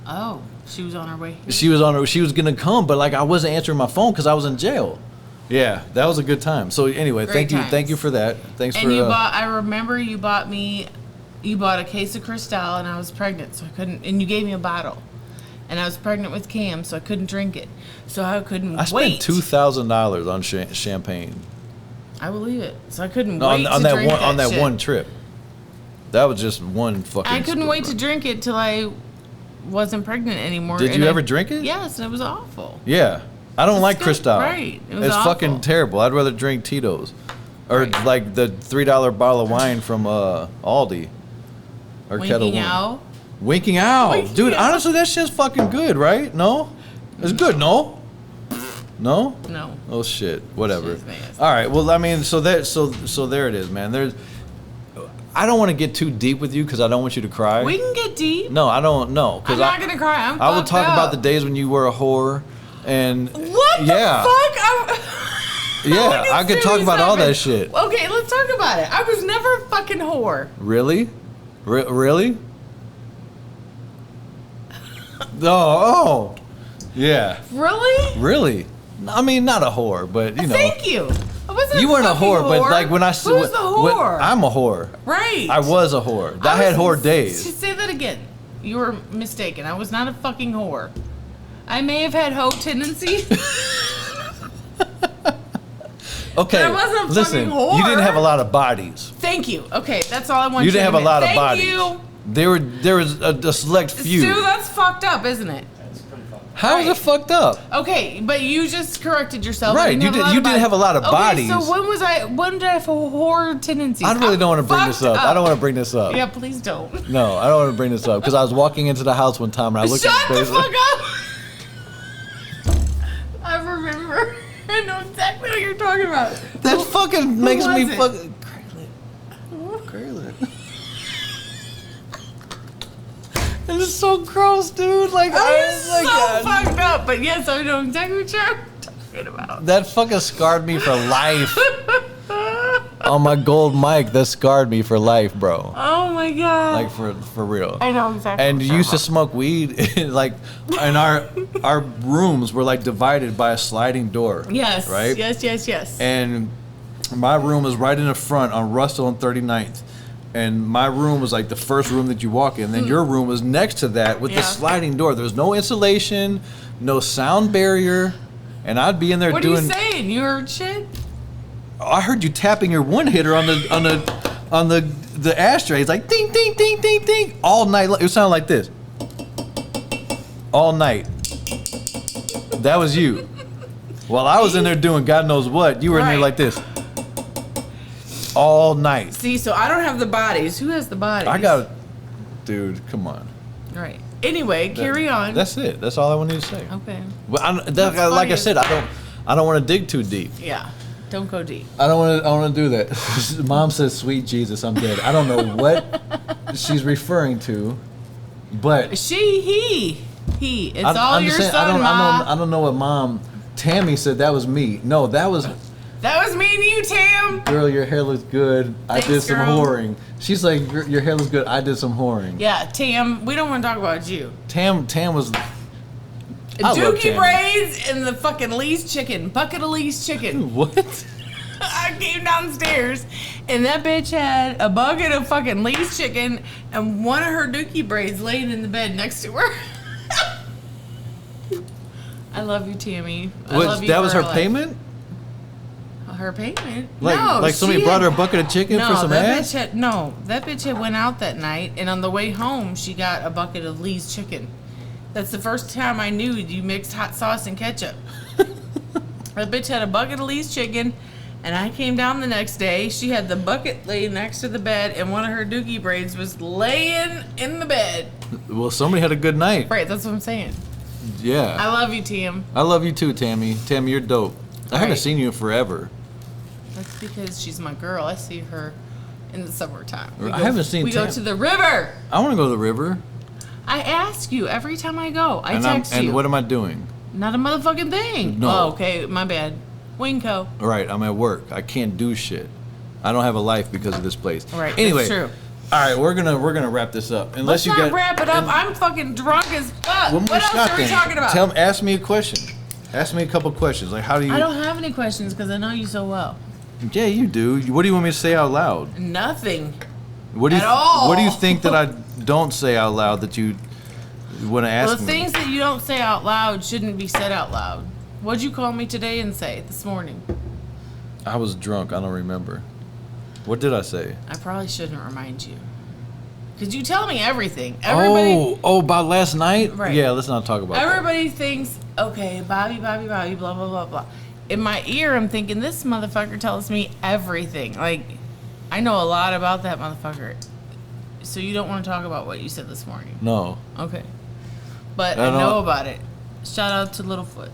Speaker 2: Oh, she was on her way here.
Speaker 3: She was gonna come, but like I wasn't answering my phone because I was in jail. Yeah, that was a good time. So anyway,
Speaker 2: Great
Speaker 3: thank you for that. Thanks
Speaker 2: And
Speaker 3: for.
Speaker 2: you bought. I remember you bought a case of Cristal, and I was pregnant, so I couldn't. And you gave me a bottle, and I was pregnant with Cam, so I couldn't drink it, so I couldn't
Speaker 3: I spent
Speaker 2: wait.
Speaker 3: $2,000 on champagne.
Speaker 2: I believe it. So I couldn't
Speaker 3: No,
Speaker 2: wait
Speaker 3: on
Speaker 2: to
Speaker 3: that
Speaker 2: drink
Speaker 3: one
Speaker 2: shit.
Speaker 3: one trip. That was just one fucking.
Speaker 2: I couldn't wait to drink it till I wasn't pregnant anymore.
Speaker 3: Did
Speaker 2: and
Speaker 3: you ever drink it?
Speaker 2: Yes, and it was awful.
Speaker 3: Yeah, I don't like Cristal.
Speaker 2: Right, it was
Speaker 3: It's
Speaker 2: awful.
Speaker 3: fucking terrible. I'd rather drink Tito's, or
Speaker 2: Right.
Speaker 3: like the $3 bottle of wine from Aldi, or Kettle
Speaker 2: Winking
Speaker 3: One.
Speaker 2: out.
Speaker 3: Winking out,
Speaker 2: Winking
Speaker 3: dude.
Speaker 2: out.
Speaker 3: Honestly, that shit's fucking good, right? No, it's good. No.
Speaker 2: No.
Speaker 3: Oh shit. Whatever.
Speaker 2: Shit's nasty.
Speaker 3: All right. Well, I mean, so there it is, man. I don't want to get too deep with you because I don't want you to cry.
Speaker 2: We can get deep.
Speaker 3: No, I don't know.
Speaker 2: I'm
Speaker 3: Because
Speaker 2: not gonna cry. I'm
Speaker 3: I will
Speaker 2: fucked
Speaker 3: talk
Speaker 2: up.
Speaker 3: about the days when you were a whore, and
Speaker 2: What
Speaker 3: yeah,
Speaker 2: the fuck?
Speaker 3: yeah, I could talk about all that
Speaker 2: shit.
Speaker 3: shit.
Speaker 2: Okay, let's talk about it. I was never a fucking whore.
Speaker 3: Really? Really? Oh, yeah.
Speaker 2: Really?
Speaker 3: Really? I mean, not a whore, but you know.
Speaker 2: Thank you. I wasn't
Speaker 3: You weren't a
Speaker 2: fucking
Speaker 3: whore, but like when I
Speaker 2: Who's the whore?
Speaker 3: I'm a whore.
Speaker 2: Right.
Speaker 3: I was a whore. I had whore days.
Speaker 2: Say that again. You were mistaken. I was not a fucking whore. I may have had hoe tendencies.
Speaker 3: Okay,
Speaker 2: But I wasn't a
Speaker 3: listen.
Speaker 2: fucking whore.
Speaker 3: You didn't have a lot of bodies.
Speaker 2: Thank you. Okay, that's all I want.
Speaker 3: You didn't have a
Speaker 2: to
Speaker 3: lot of
Speaker 2: Thank
Speaker 3: bodies.
Speaker 2: you.
Speaker 3: There was a select few.
Speaker 2: Stu, that's fucked up, isn't it?
Speaker 4: That's pretty fun.
Speaker 3: How is it fucked up?
Speaker 2: Okay, but you just corrected yourself.
Speaker 3: Right, you didn't have a lot of bodies.
Speaker 2: Okay, so when did I have horror tendencies?
Speaker 3: I really don't want to bring this up. I don't want to bring this up.
Speaker 2: Yeah, please don't.
Speaker 3: No, I don't want to bring this up because I was walking into the house one time and I looked
Speaker 2: Shut
Speaker 3: at
Speaker 2: the
Speaker 3: the
Speaker 2: fuck up! I remember. I know exactly what you're talking about.
Speaker 3: That fucking makes me
Speaker 2: was it?
Speaker 3: fucking. Graylet. It is so gross, dude. Like,
Speaker 2: I'm so fucked up, but yes, I know exactly what you're talking about.
Speaker 3: that fucking scarred me for life. On my gold mic, that scarred me for life, bro.
Speaker 2: Oh my god.
Speaker 3: Like for real.
Speaker 2: I know exactly.
Speaker 3: And
Speaker 2: what
Speaker 3: you
Speaker 2: you're
Speaker 3: used to
Speaker 2: talking
Speaker 3: smoke weed, like, and our rooms were like divided by a sliding door.
Speaker 2: about. Yes.
Speaker 3: Right.
Speaker 2: Yes.
Speaker 3: And my room was right in the front on Russell and 39th. And my room was like the first room that you walk in. Then your room was next to that with the
Speaker 2: Yeah.
Speaker 3: sliding door. There was no insulation, no sound barrier. And I'd be in there
Speaker 2: What
Speaker 3: doing.
Speaker 2: are you saying? You heard shit?
Speaker 3: I heard you tapping your one hitter on the ashtray. It's like ding ding ding ding ding all night. It sounded like this. All night. That was you. While I was in there doing God knows what, you were in there
Speaker 2: Right.
Speaker 3: like this. All night.
Speaker 2: See, so I don't have the bodies. Who has the bodies?
Speaker 3: I got, dude. Come on.
Speaker 2: Right. Anyway, carry on.
Speaker 3: That's it. That's all I wanted to say.
Speaker 2: Okay.
Speaker 3: But
Speaker 2: That's
Speaker 3: like
Speaker 2: funny
Speaker 3: I
Speaker 2: as
Speaker 3: said, I don't want to dig too deep.
Speaker 2: Yeah. Don't go deep.
Speaker 3: I don't want to do that. Mom says, "Sweet Jesus, I'm dead." I don't know what she's referring to, but
Speaker 2: He. It's all
Speaker 3: I'm
Speaker 2: your
Speaker 3: just saying,
Speaker 2: son, Ma.
Speaker 3: I don't know what Mom. Tammy said that was me. No, that was.
Speaker 2: That was me and you, Tam.
Speaker 3: Girl, your hair looks good. I
Speaker 2: Thanks,
Speaker 3: did some
Speaker 2: girl.
Speaker 3: whoring. She's like, your hair looks good. I did some whoring.
Speaker 2: Yeah, Tam. We don't want to talk about you.
Speaker 3: Tam was. I love
Speaker 2: Dookie
Speaker 3: Tammy.
Speaker 2: braids and the fucking Lee's chicken. Bucket of Lee's chicken.
Speaker 3: What?
Speaker 2: I came downstairs and that bitch had a bucket of fucking Lee's chicken and one of her dookie braids laying in the bed next to her. I love you, Tammy. I love you
Speaker 3: that
Speaker 2: for
Speaker 3: was her
Speaker 2: life.
Speaker 3: payment?
Speaker 2: Her payment?
Speaker 3: Like somebody
Speaker 2: she
Speaker 3: brought her
Speaker 2: had-
Speaker 3: a bucket of chicken for some
Speaker 2: that
Speaker 3: ass?
Speaker 2: bitch had that bitch had went out that night, and on the way home, she got a bucket of Lee's chicken. That's the first time I knew you mixed hot sauce and ketchup. That bitch had a bucket of Lee's chicken, and I came down the next day. She had the bucket laying next to the bed, and one of her dookie braids was laying in the bed.
Speaker 3: Well, somebody had a good night.
Speaker 2: Right, that's what I'm saying.
Speaker 3: Yeah.
Speaker 2: I love you, Tim.
Speaker 3: I love you too, Tammy. Tammy, you're dope. I haven't
Speaker 2: Right.
Speaker 3: seen you in forever.
Speaker 2: That's because she's my girl. I see her in the summertime.
Speaker 3: I haven't seen
Speaker 2: We go
Speaker 3: Tam-
Speaker 2: to the river.
Speaker 3: I want to go to the river.
Speaker 2: I ask you every time I go. I
Speaker 3: and
Speaker 2: text you.
Speaker 3: And what am I doing?
Speaker 2: Not a motherfucking thing.
Speaker 3: No.
Speaker 2: Oh, okay, my bad. Winco.
Speaker 3: All right, I'm at work. I can't do shit. I don't have a life because of this place.
Speaker 2: Right,
Speaker 3: Anyway.
Speaker 2: that's true.
Speaker 3: All right, we're gonna wrap this up.
Speaker 2: Let's
Speaker 3: Unless you
Speaker 2: not
Speaker 3: got
Speaker 2: wrap it up. I'm fucking drunk as fuck.
Speaker 3: one more
Speaker 2: What else
Speaker 3: shot
Speaker 2: are we
Speaker 3: then.
Speaker 2: talking about?
Speaker 3: Ask me a question. Ask me a couple questions. Like, how do you?
Speaker 2: I don't have any questions because I know you so well.
Speaker 3: Yeah, you do. What do you want me to say out loud?
Speaker 2: Nothing.
Speaker 3: What do you?
Speaker 2: At all.
Speaker 3: What do you think that I don't say out loud that you want to ask
Speaker 2: Well, the
Speaker 3: me?
Speaker 2: things that you don't say out loud shouldn't be said out loud. What'd you call me today and say this morning?
Speaker 3: I was drunk. I don't remember. What did I say?
Speaker 2: I probably shouldn't remind you. Because you tell me everything. Everybody,
Speaker 3: About last night?
Speaker 2: Right.
Speaker 3: Yeah, let's not talk about
Speaker 2: everybody thinks, okay, Bobby, blah, blah, blah, blah. In my ear, I'm thinking, this motherfucker tells me everything. Like, I know a lot about that motherfucker. So you don't want to talk about what you said this morning.
Speaker 3: that. No.
Speaker 2: Okay. But
Speaker 3: I
Speaker 2: I know
Speaker 3: don't-
Speaker 2: about it. Shout out to Littlefoot.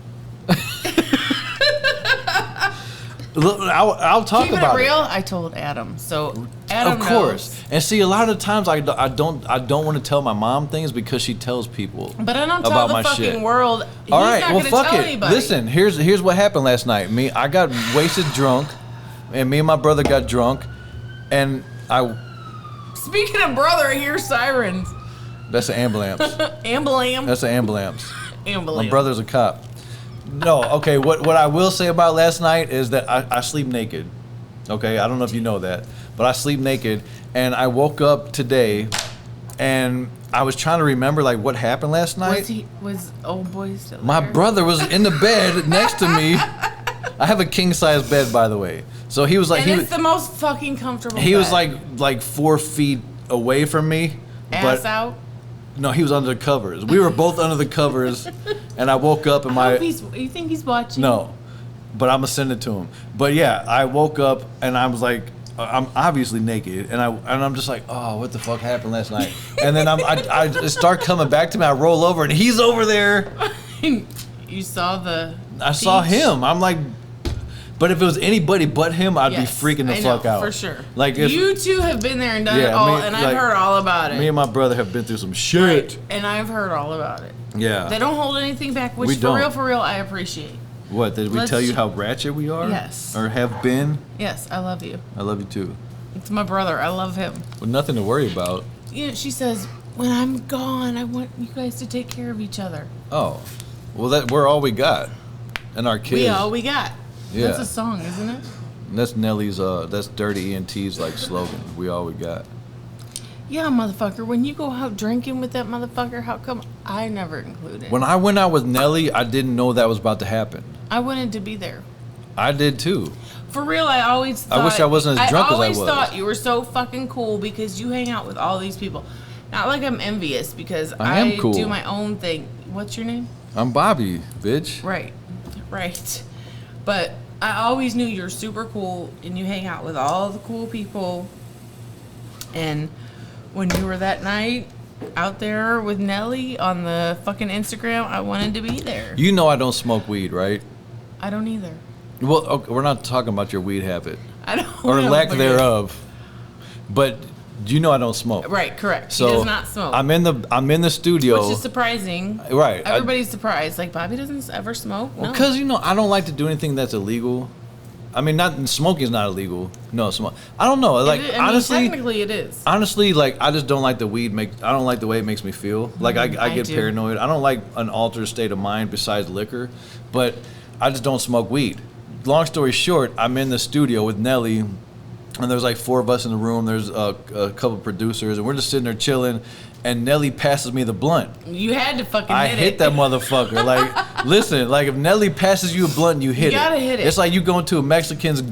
Speaker 3: Look, I'll talk
Speaker 2: Keeping
Speaker 3: about
Speaker 2: it real, I told Adam. So Adam
Speaker 3: Of course.
Speaker 2: knows.
Speaker 3: And see, a lot of times I don't want to tell my mom things because she tells people.
Speaker 2: But I don't tell
Speaker 3: about
Speaker 2: the
Speaker 3: my
Speaker 2: fucking
Speaker 3: shit.
Speaker 2: world. He's
Speaker 3: All right,
Speaker 2: not
Speaker 3: well,
Speaker 2: gonna
Speaker 3: fuck
Speaker 2: tell
Speaker 3: it.
Speaker 2: anybody.
Speaker 3: Listen, here's what happened last night. I got wasted drunk, and me and my brother got drunk, and
Speaker 2: Speaking of brother, I hear sirens.
Speaker 3: that's an ambulance.
Speaker 2: Ambulance.
Speaker 3: That's an ambulance.
Speaker 2: Ambulance.
Speaker 3: My brother's a cop. No, okay. What I will say about last night is that I sleep naked. Okay, I don't know if you know that, but I sleep naked, and I woke up today, and I was trying to remember like what happened last night.
Speaker 2: Was old boy still
Speaker 3: My
Speaker 2: there?
Speaker 3: brother was in the bed next to me, I have a king size bed, by the way. So he was like,
Speaker 2: And it's the most fucking comfortable.
Speaker 3: he was
Speaker 2: bed.
Speaker 3: like 4 feet away from me.
Speaker 2: Ass
Speaker 3: but
Speaker 2: out.
Speaker 3: No, he was under the covers. We were both under the covers, and I woke up and
Speaker 2: You think he's watching?
Speaker 3: No, but I'm gonna send it to him. But yeah, I woke up and I was like, I'm obviously naked, and I'm just like, oh, what the fuck happened last night? And then I start coming back to me. I roll over and he's over there.
Speaker 2: You saw the.
Speaker 3: I saw him. I'm like, but if it was anybody but him, I'd be freaking the fuck out.
Speaker 2: For sure.
Speaker 3: Like if
Speaker 2: you two have been there and done it all, and I've heard all about it.
Speaker 3: Me and my brother have been through some shit.
Speaker 2: Right. And I've heard all about it.
Speaker 3: Yeah.
Speaker 2: They don't hold anything back, which for real, I appreciate.
Speaker 3: What, did we tell you how ratchet we are?
Speaker 2: Yes.
Speaker 3: Or have been?
Speaker 2: Yes, I love you.
Speaker 3: I love you too.
Speaker 2: It's my brother. I love him.
Speaker 3: Well, nothing to worry about.
Speaker 2: You know, she says, when I'm gone, I want you guys to take care of each other.
Speaker 3: Oh. Well, we're all we got. And our kids.
Speaker 2: We all we got.
Speaker 3: Yeah.
Speaker 2: That's a song, isn't it?
Speaker 3: And that's Nelly's, that's Dirty ENT's like slogan. We all we got.
Speaker 2: Yeah, motherfucker. When you go out drinking with that motherfucker, how come I never included?
Speaker 3: When I went out with Nelly, I didn't know that was about to happen.
Speaker 2: I wanted to be there.
Speaker 3: I did too.
Speaker 2: For real, I always thought...
Speaker 3: I wish I wasn't as drunk as I was.
Speaker 2: I always thought you were so fucking cool because you hang out with all these people. Not like I'm envious because
Speaker 3: I am cool.
Speaker 2: do my own thing. What's your name?
Speaker 3: I'm Bobby, bitch.
Speaker 2: Right. But I always knew you're super cool and you hang out with all the cool people. And when you were that night out there with Nelly on the fucking Instagram, I wanted to be there.
Speaker 3: You know I don't smoke weed, right?
Speaker 2: I don't either.
Speaker 3: Well, okay, we're not talking about your weed habit.
Speaker 2: I don't.
Speaker 3: Or lack thereof. But you know I don't smoke.
Speaker 2: Right, correct.
Speaker 3: So
Speaker 2: he does not smoke.
Speaker 3: I'm in the studio.
Speaker 2: Which is surprising.
Speaker 3: Right.
Speaker 2: Everybody's surprised. Like, Bobby doesn't ever smoke? No.
Speaker 3: Because, I don't like to do anything that's illegal. I mean, smoking is not illegal. No, I don't know. Like, honestly,
Speaker 2: technically it is.
Speaker 3: Honestly, like, I just don't like the weed. I don't like the way it makes me feel. Like, I get paranoid. I don't like an altered state of mind besides liquor. But I just don't smoke weed. Long story short, I'm in the studio with Nelly, and there's like 4 of us in the room. There's a couple producers, and we're just sitting there chilling. And Nelly passes me the blunt.
Speaker 2: You had to fucking
Speaker 3: I
Speaker 2: hit
Speaker 3: hit that motherfucker. Like, listen, like if Nelly passes you a blunt, you hit it.
Speaker 2: You gotta hit it.
Speaker 3: It's like you go into a Mexican's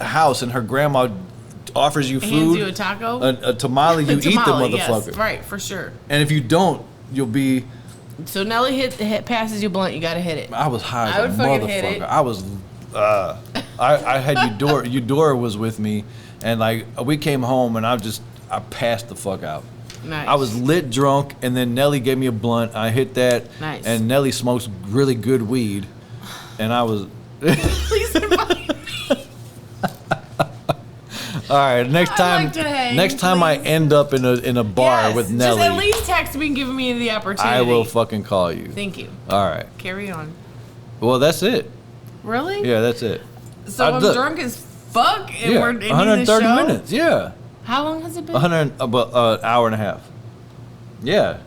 Speaker 3: house and her grandma offers you food.
Speaker 2: Hands you a taco?
Speaker 3: A tamale, you eat the motherfucker.
Speaker 2: Yes, right, for sure.
Speaker 3: And if you don't, you'll be...
Speaker 2: So Nelly passes you a blunt, you gotta hit it.
Speaker 3: I was high
Speaker 2: I would
Speaker 3: as a
Speaker 2: fucking
Speaker 3: motherfucker.
Speaker 2: hit it.
Speaker 3: I was... I had Eudora was with me, and like we came home and I passed the fuck out.
Speaker 2: Nice.
Speaker 3: I was lit drunk, and then Nelly gave me a blunt. I hit that.
Speaker 2: Nice.
Speaker 3: And Nelly smokes really good weed, and I was.
Speaker 2: Please invite me.
Speaker 3: All right, next time.
Speaker 2: like to hang,
Speaker 3: next time I end up in a bar with Nelly,
Speaker 2: just at least text me and give me the opportunity.
Speaker 3: I will fucking call you.
Speaker 2: Thank you.
Speaker 3: All right.
Speaker 2: Carry on.
Speaker 3: Well, that's it.
Speaker 2: Really?
Speaker 3: Yeah, that's it.
Speaker 2: So I'm drunk as fuck, and we're ending
Speaker 3: 130
Speaker 2: the show?
Speaker 3: minutes. Yeah.
Speaker 2: How long has it been?
Speaker 3: 100 about hour and a half. Yeah.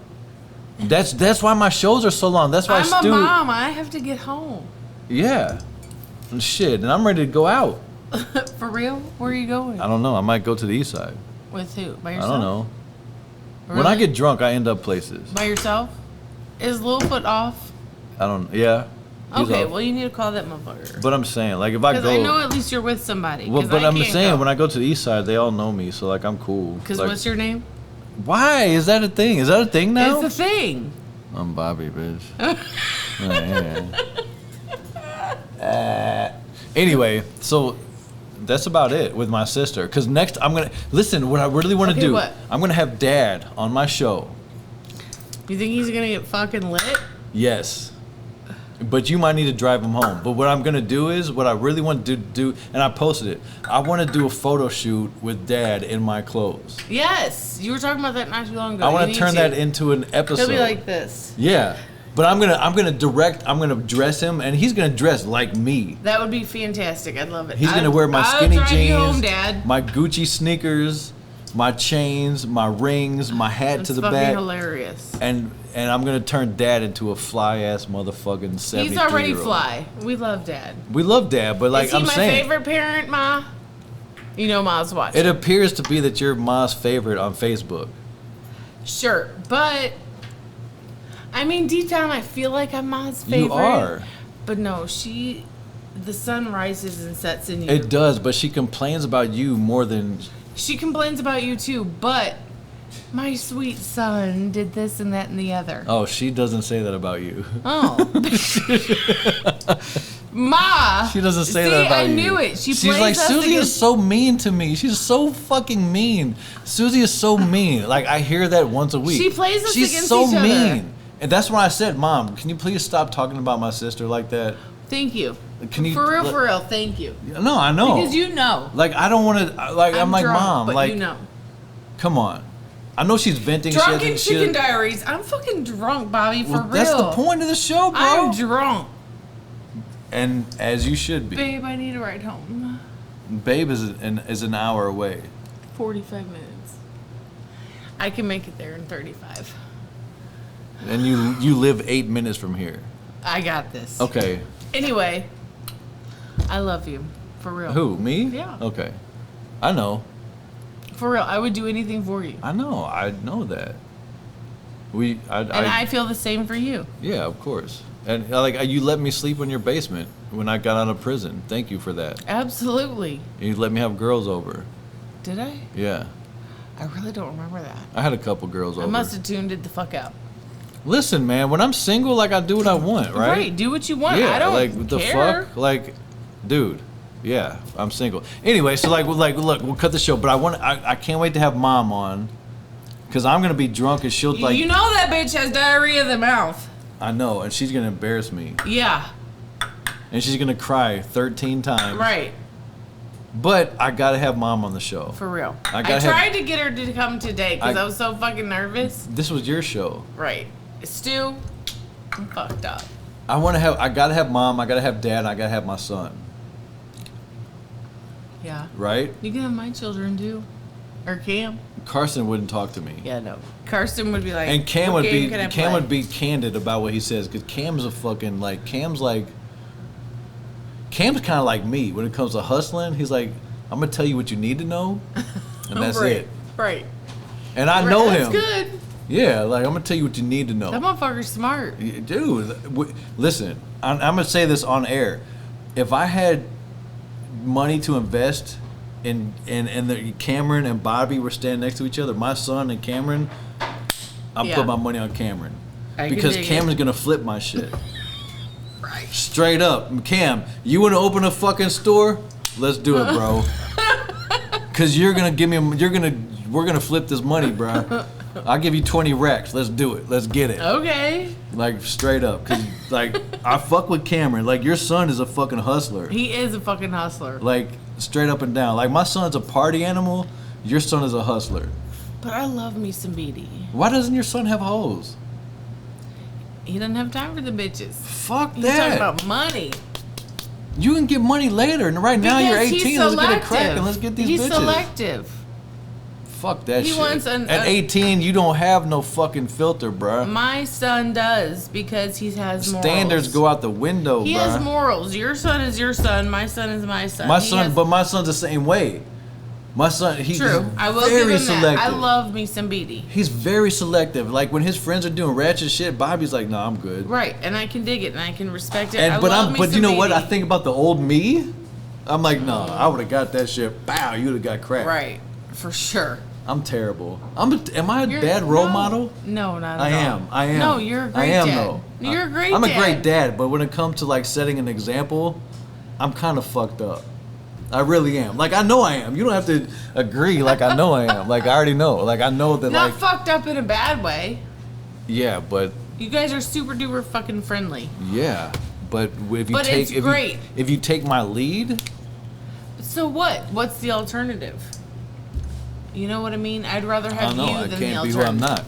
Speaker 3: That's why my shows are so long. That's why
Speaker 2: I'm a mom. I have to get home.
Speaker 3: Yeah. And shit, and I'm ready to go out.
Speaker 2: For real? Where are you going?
Speaker 3: I don't know. I might go to the east side.
Speaker 2: With who? By
Speaker 3: I
Speaker 2: yourself?
Speaker 3: don't know.
Speaker 2: Really?
Speaker 3: When I get drunk, I end up places.
Speaker 2: By yourself? Is Littlefoot off?
Speaker 3: I don't. Yeah. He's
Speaker 2: Okay,
Speaker 3: off.
Speaker 2: well you need to call that motherfucker.
Speaker 3: But I'm saying, like, if I go.
Speaker 2: Because I know at least you're with somebody.
Speaker 3: Well, but I'm saying,
Speaker 2: go.
Speaker 3: when I go to the east side, they all know me, so like I'm cool.
Speaker 2: Because
Speaker 3: like,
Speaker 2: what's your name?
Speaker 3: Why is that a thing? Is that a thing now?
Speaker 2: It's a thing.
Speaker 3: I'm Bobby, bitch. Anyway, so that's about it with my sister. Because next, I'm gonna listen. What I really want to do,
Speaker 2: what?
Speaker 3: I'm gonna have Dad on my show.
Speaker 2: You think he's gonna get fucking lit?
Speaker 3: Yes. But you might need to drive him home. But what I'm gonna do is, what I really want to do, and I posted it. I want to do a photo shoot with Dad in my clothes.
Speaker 2: Yes, you were talking about that not too long ago.
Speaker 3: I want to turn that into an episode.
Speaker 2: He'll be like this.
Speaker 3: Yeah, but I'm gonna dress him, and he's gonna dress like me.
Speaker 2: That would be fantastic. I'd love it.
Speaker 3: He's gonna wear my skinny
Speaker 2: I'll drive
Speaker 3: jeans,
Speaker 2: you home, Dad.
Speaker 3: my Gucci sneakers, my chains, my rings, my hat
Speaker 2: That's
Speaker 3: to the
Speaker 2: fucking
Speaker 3: back,
Speaker 2: hilarious.
Speaker 3: and I'm gonna turn Dad into a fly ass motherfucking 73-year-old.
Speaker 2: He's already fly. We love Dad.
Speaker 3: We love Dad, but like
Speaker 2: Is he
Speaker 3: I'm
Speaker 2: my
Speaker 3: saying,
Speaker 2: favorite parent, Ma? You know Ma's watching.
Speaker 3: it appears to be that you're Ma's favorite on Facebook.
Speaker 2: Sure, but I mean, deep down, I feel like I'm Ma's favorite.
Speaker 3: You are.
Speaker 2: But no, she the sun rises and sets in you.
Speaker 3: It does, but she complains about you more than...
Speaker 2: She complains about you too, but my sweet son did this and that and the other.
Speaker 3: Oh, she doesn't say that about you.
Speaker 2: Oh. Ma!
Speaker 3: She doesn't say that about you.
Speaker 2: I knew it. She's
Speaker 3: like,
Speaker 2: us
Speaker 3: Susie
Speaker 2: against...
Speaker 3: is so mean to me. She's so fucking mean. Susie is so mean. Like, I hear that once a week.
Speaker 2: She plays us
Speaker 3: She's
Speaker 2: against
Speaker 3: so
Speaker 2: each other.
Speaker 3: mean. And that's why I said, Mom, can you please stop talking about my sister like that?
Speaker 2: Thank you.
Speaker 3: Can you...
Speaker 2: For real, thank you.
Speaker 3: No, I know.
Speaker 2: Because you know.
Speaker 3: Like, I don't want to... Like, I'm like,
Speaker 2: drunk,
Speaker 3: Mom,
Speaker 2: but
Speaker 3: like...
Speaker 2: you know.
Speaker 3: Come on. I know she's venting.
Speaker 2: Drunken Chicken Diaries. I'm fucking drunk, Bobby, for real.
Speaker 3: That's the point of the show, bro.
Speaker 2: I'm drunk.
Speaker 3: And as you should be.
Speaker 2: Babe, I need a ride home.
Speaker 3: Babe is an hour away.
Speaker 2: 45 minutes. I can make it there in 35.
Speaker 3: And you live 8 minutes from here.
Speaker 2: I got this.
Speaker 3: Okay.
Speaker 2: Anyway, I love you. For real.
Speaker 3: Who, me?
Speaker 2: Yeah.
Speaker 3: Okay. I know.
Speaker 2: For real. I would do anything for you.
Speaker 3: I know that.
Speaker 2: I feel the same for you.
Speaker 3: Yeah, of course. And like you let me sleep in your basement when I got out of prison. Thank you for that.
Speaker 2: Absolutely.
Speaker 3: And you let me have girls over.
Speaker 2: Did I?
Speaker 3: Yeah.
Speaker 2: I really don't remember that.
Speaker 3: I had a couple girls over.
Speaker 2: I must have tuned it the fuck out.
Speaker 3: Listen, man, when I'm single, like I do what I want, right?
Speaker 2: Right, do what you want.
Speaker 3: Yeah,
Speaker 2: I don't
Speaker 3: like what the
Speaker 2: care.
Speaker 3: fuck, like, dude. Yeah, I'm single. Anyway, so like, look, we'll cut the show, but I can't wait to have Mom on, cause I'm gonna be drunk and she'll like.
Speaker 2: You know that bitch has diarrhea of the mouth.
Speaker 3: I know, and she's gonna embarrass me.
Speaker 2: Yeah.
Speaker 3: And she's gonna cry 13 times.
Speaker 2: Right.
Speaker 3: But I gotta have Mom on the show.
Speaker 2: For real.
Speaker 3: I
Speaker 2: tried to get her to come today because I was so fucking nervous.
Speaker 3: This was your show.
Speaker 2: Right. Stu, I'm fucked up.
Speaker 3: I gotta have Mom, I gotta have Dad, I gotta have my son.
Speaker 2: Yeah.
Speaker 3: Right?
Speaker 2: You can have my children too. Or Cam.
Speaker 3: Carson wouldn't talk to me.
Speaker 2: Yeah, no. Carson would be like,
Speaker 3: and Cam
Speaker 2: what
Speaker 3: would
Speaker 2: game
Speaker 3: be
Speaker 2: can I
Speaker 3: Cam
Speaker 2: play?
Speaker 3: would be candid about what he says, because Cam's kind of like me when it comes to hustling. He's like, I'm gonna tell you what you need to know, and that's
Speaker 2: right.
Speaker 3: it.
Speaker 2: Right.
Speaker 3: And I know
Speaker 2: That's
Speaker 3: him.
Speaker 2: good.
Speaker 3: Yeah, like I'm gonna tell you what you need to know.
Speaker 2: That motherfucker's smart.
Speaker 3: Dude, listen, I'm gonna say this on air. If I had money to invest in Cameron and Bobby were standing next to each other, my son and Cameron, I'm put my money on Cameron. Because Cameron's gonna flip my shit.
Speaker 2: Right.
Speaker 3: Straight up. Cam, you wanna open a fucking store? Let's do it, bro. Cause we're gonna flip this money, bro. I'll give you 20 racks. Let's do it. Let's get it.
Speaker 2: Okay.
Speaker 3: Like straight up. Cause like I fuck with Cameron. Like your son is a fucking hustler.
Speaker 2: He is a fucking hustler.
Speaker 3: Like straight up and down. Like my son's a party animal. Your son is a hustler.
Speaker 2: But I love me some BD.
Speaker 3: Why doesn't your son have hoes?
Speaker 2: He doesn't have time for the bitches.
Speaker 3: Fuck
Speaker 2: He's
Speaker 3: that.
Speaker 2: talking about money.
Speaker 3: You can get money later. And right now you're 18. Let's get it cracking.
Speaker 2: selective.
Speaker 3: Let's get these
Speaker 2: He's
Speaker 3: bitches.
Speaker 2: selective.
Speaker 3: Fuck that
Speaker 2: He
Speaker 3: shit.
Speaker 2: wants
Speaker 3: At 18, you don't have no fucking filter, bruh.
Speaker 2: My son does because he has morals.
Speaker 3: Standards go out the window,
Speaker 2: He
Speaker 3: bruh.
Speaker 2: has morals. Your son is your son. My son is my son.
Speaker 3: But my son's the same way. My son, he's
Speaker 2: True. I will
Speaker 3: very
Speaker 2: give him
Speaker 3: selective.
Speaker 2: that. I love me some BD.
Speaker 3: He's very selective. Like when his friends are doing ratchet shit, Bobby's like, "No, I'm good."
Speaker 2: Right, and I can dig it and I can respect it.
Speaker 3: But you know what? I
Speaker 2: BD.
Speaker 3: think about the old me. I'm like, no, I would have got that shit. Bow, you would have got cracked.
Speaker 2: Right, for sure.
Speaker 3: I'm terrible. Am I a bad role model?
Speaker 2: No, not at
Speaker 3: I
Speaker 2: all.
Speaker 3: am. I am.
Speaker 2: No, you're a great
Speaker 3: I am
Speaker 2: dad.
Speaker 3: though.
Speaker 2: You're a great
Speaker 3: I'm
Speaker 2: dad.
Speaker 3: a great dad, but when it comes to like setting an example, I'm kind of fucked up. I really am. Like I know I am. You don't have to agree. Like I know I am. Like I already know. Like I know that.
Speaker 2: Not
Speaker 3: like
Speaker 2: fucked up in a bad way.
Speaker 3: yeah, but
Speaker 2: You guys are super duper fucking friendly.
Speaker 3: yeah, but if you
Speaker 2: But
Speaker 3: take
Speaker 2: it's great.
Speaker 3: if you take my lead,
Speaker 2: So what? What's the alternative? You know what I mean? I'd rather
Speaker 3: I
Speaker 2: have
Speaker 3: don't know.
Speaker 2: you
Speaker 3: I
Speaker 2: than
Speaker 3: can't
Speaker 2: the
Speaker 3: be who
Speaker 2: alternative.
Speaker 3: I'm not.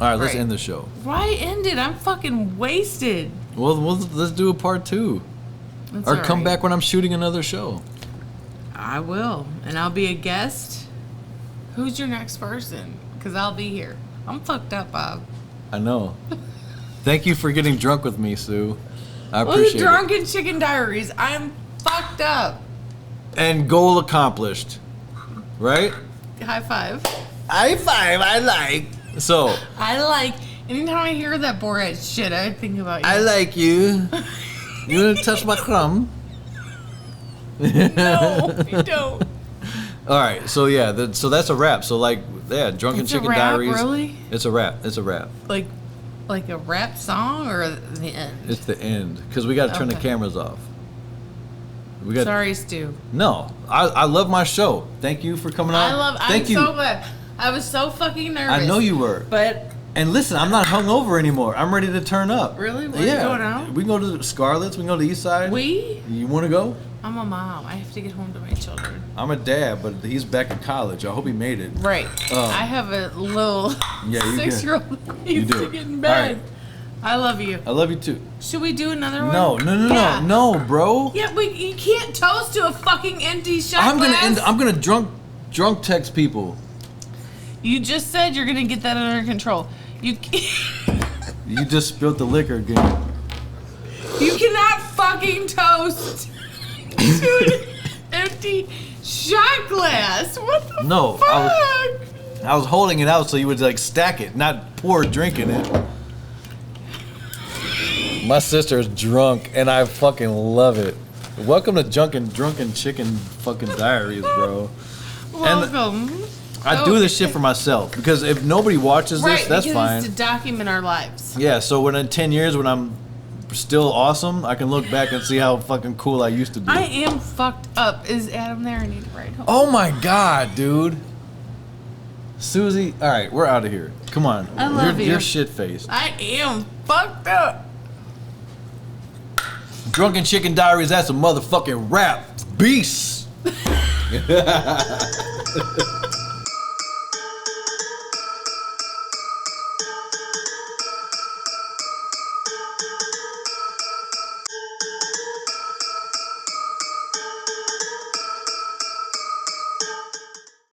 Speaker 3: All right, let's
Speaker 2: Right.
Speaker 3: end the show.
Speaker 2: Why end it? I'm fucking wasted.
Speaker 3: Well, let's do a part 2,
Speaker 2: That's
Speaker 3: or
Speaker 2: all
Speaker 3: come
Speaker 2: right.
Speaker 3: back when I'm shooting another show.
Speaker 2: I will, and I'll be a guest. Who's your next person? Because I'll be here. I'm fucked up, Bob.
Speaker 3: I know. Thank you for getting drunk with me, Sue. I
Speaker 2: Well,
Speaker 3: appreciate
Speaker 2: the
Speaker 3: it.
Speaker 2: Drunken Chicken Diaries. I'm fucked up.
Speaker 3: And goal accomplished. Right?
Speaker 2: High five.
Speaker 3: High five, I like. So,
Speaker 2: I like. Anytime I hear that Borat shit, I think about you.
Speaker 3: I like you. You wanna touch my crumb?
Speaker 2: No, you don't.
Speaker 3: All right, so yeah, so that's a wrap. So like, yeah, Drunken
Speaker 2: It's a
Speaker 3: Chicken
Speaker 2: wrap,
Speaker 3: Diaries.
Speaker 2: really?
Speaker 3: It's a wrap. It's a wrap.
Speaker 2: Like a rap song or the end?
Speaker 3: It's the end because we got to turn the
Speaker 2: Okay.
Speaker 3: cameras off. We got.
Speaker 2: Sorry, Stu.
Speaker 3: No, I love my show. Thank you for coming on. Thank
Speaker 2: I'm
Speaker 3: you.
Speaker 2: so glad. I was so fucking nervous.
Speaker 3: I know you were.
Speaker 2: But
Speaker 3: And listen, I'm not hungover anymore. I'm ready to turn up.
Speaker 2: Really? Where
Speaker 3: yeah.
Speaker 2: you going out?
Speaker 3: We can go to Scarlett's. We can go to East Side. You want to go?
Speaker 2: I'm a mom. I have to get home to my children.
Speaker 3: I'm a dad, but he's back in college. I hope he made it.
Speaker 2: Right. I have a little
Speaker 3: Yeah, you
Speaker 2: 6-year-old that needs
Speaker 3: do.
Speaker 2: to get in
Speaker 3: All
Speaker 2: bed.
Speaker 3: right.
Speaker 2: I love you.
Speaker 3: I love you too.
Speaker 2: Should we do another one?
Speaker 3: No, no, bro.
Speaker 2: Yeah, but you can't toast to a fucking empty shot
Speaker 3: I'm gonna
Speaker 2: glass.
Speaker 3: I'm gonna drunk text people.
Speaker 2: You just said you're gonna get that under control. You
Speaker 3: You just spilled the liquor again.
Speaker 2: you cannot fucking toast to an empty shot glass. What the
Speaker 3: No,
Speaker 2: fuck?
Speaker 3: I was holding it out so you would like stack it, not pour a drink in it. My sister is drunk and I fucking love it. Welcome to Drunken Chicken fucking Diaries, bro.
Speaker 2: Welcome.
Speaker 3: I do this shit for myself because if nobody watches this, that's
Speaker 2: because
Speaker 3: fine.
Speaker 2: it's to document our lives.
Speaker 3: Yeah, so when in 10 years when I'm still awesome, I can look back and see how fucking cool I used to be.
Speaker 2: I am fucked up. Is Adam there? I need to ride home.
Speaker 3: Oh my god, dude. Susie, all right, we're out of here. Come on.
Speaker 2: I love you.
Speaker 3: You're shit-faced.
Speaker 2: I am fucked up.
Speaker 3: Drunken Chicken Diaries, that's a motherfucking rap. Beast.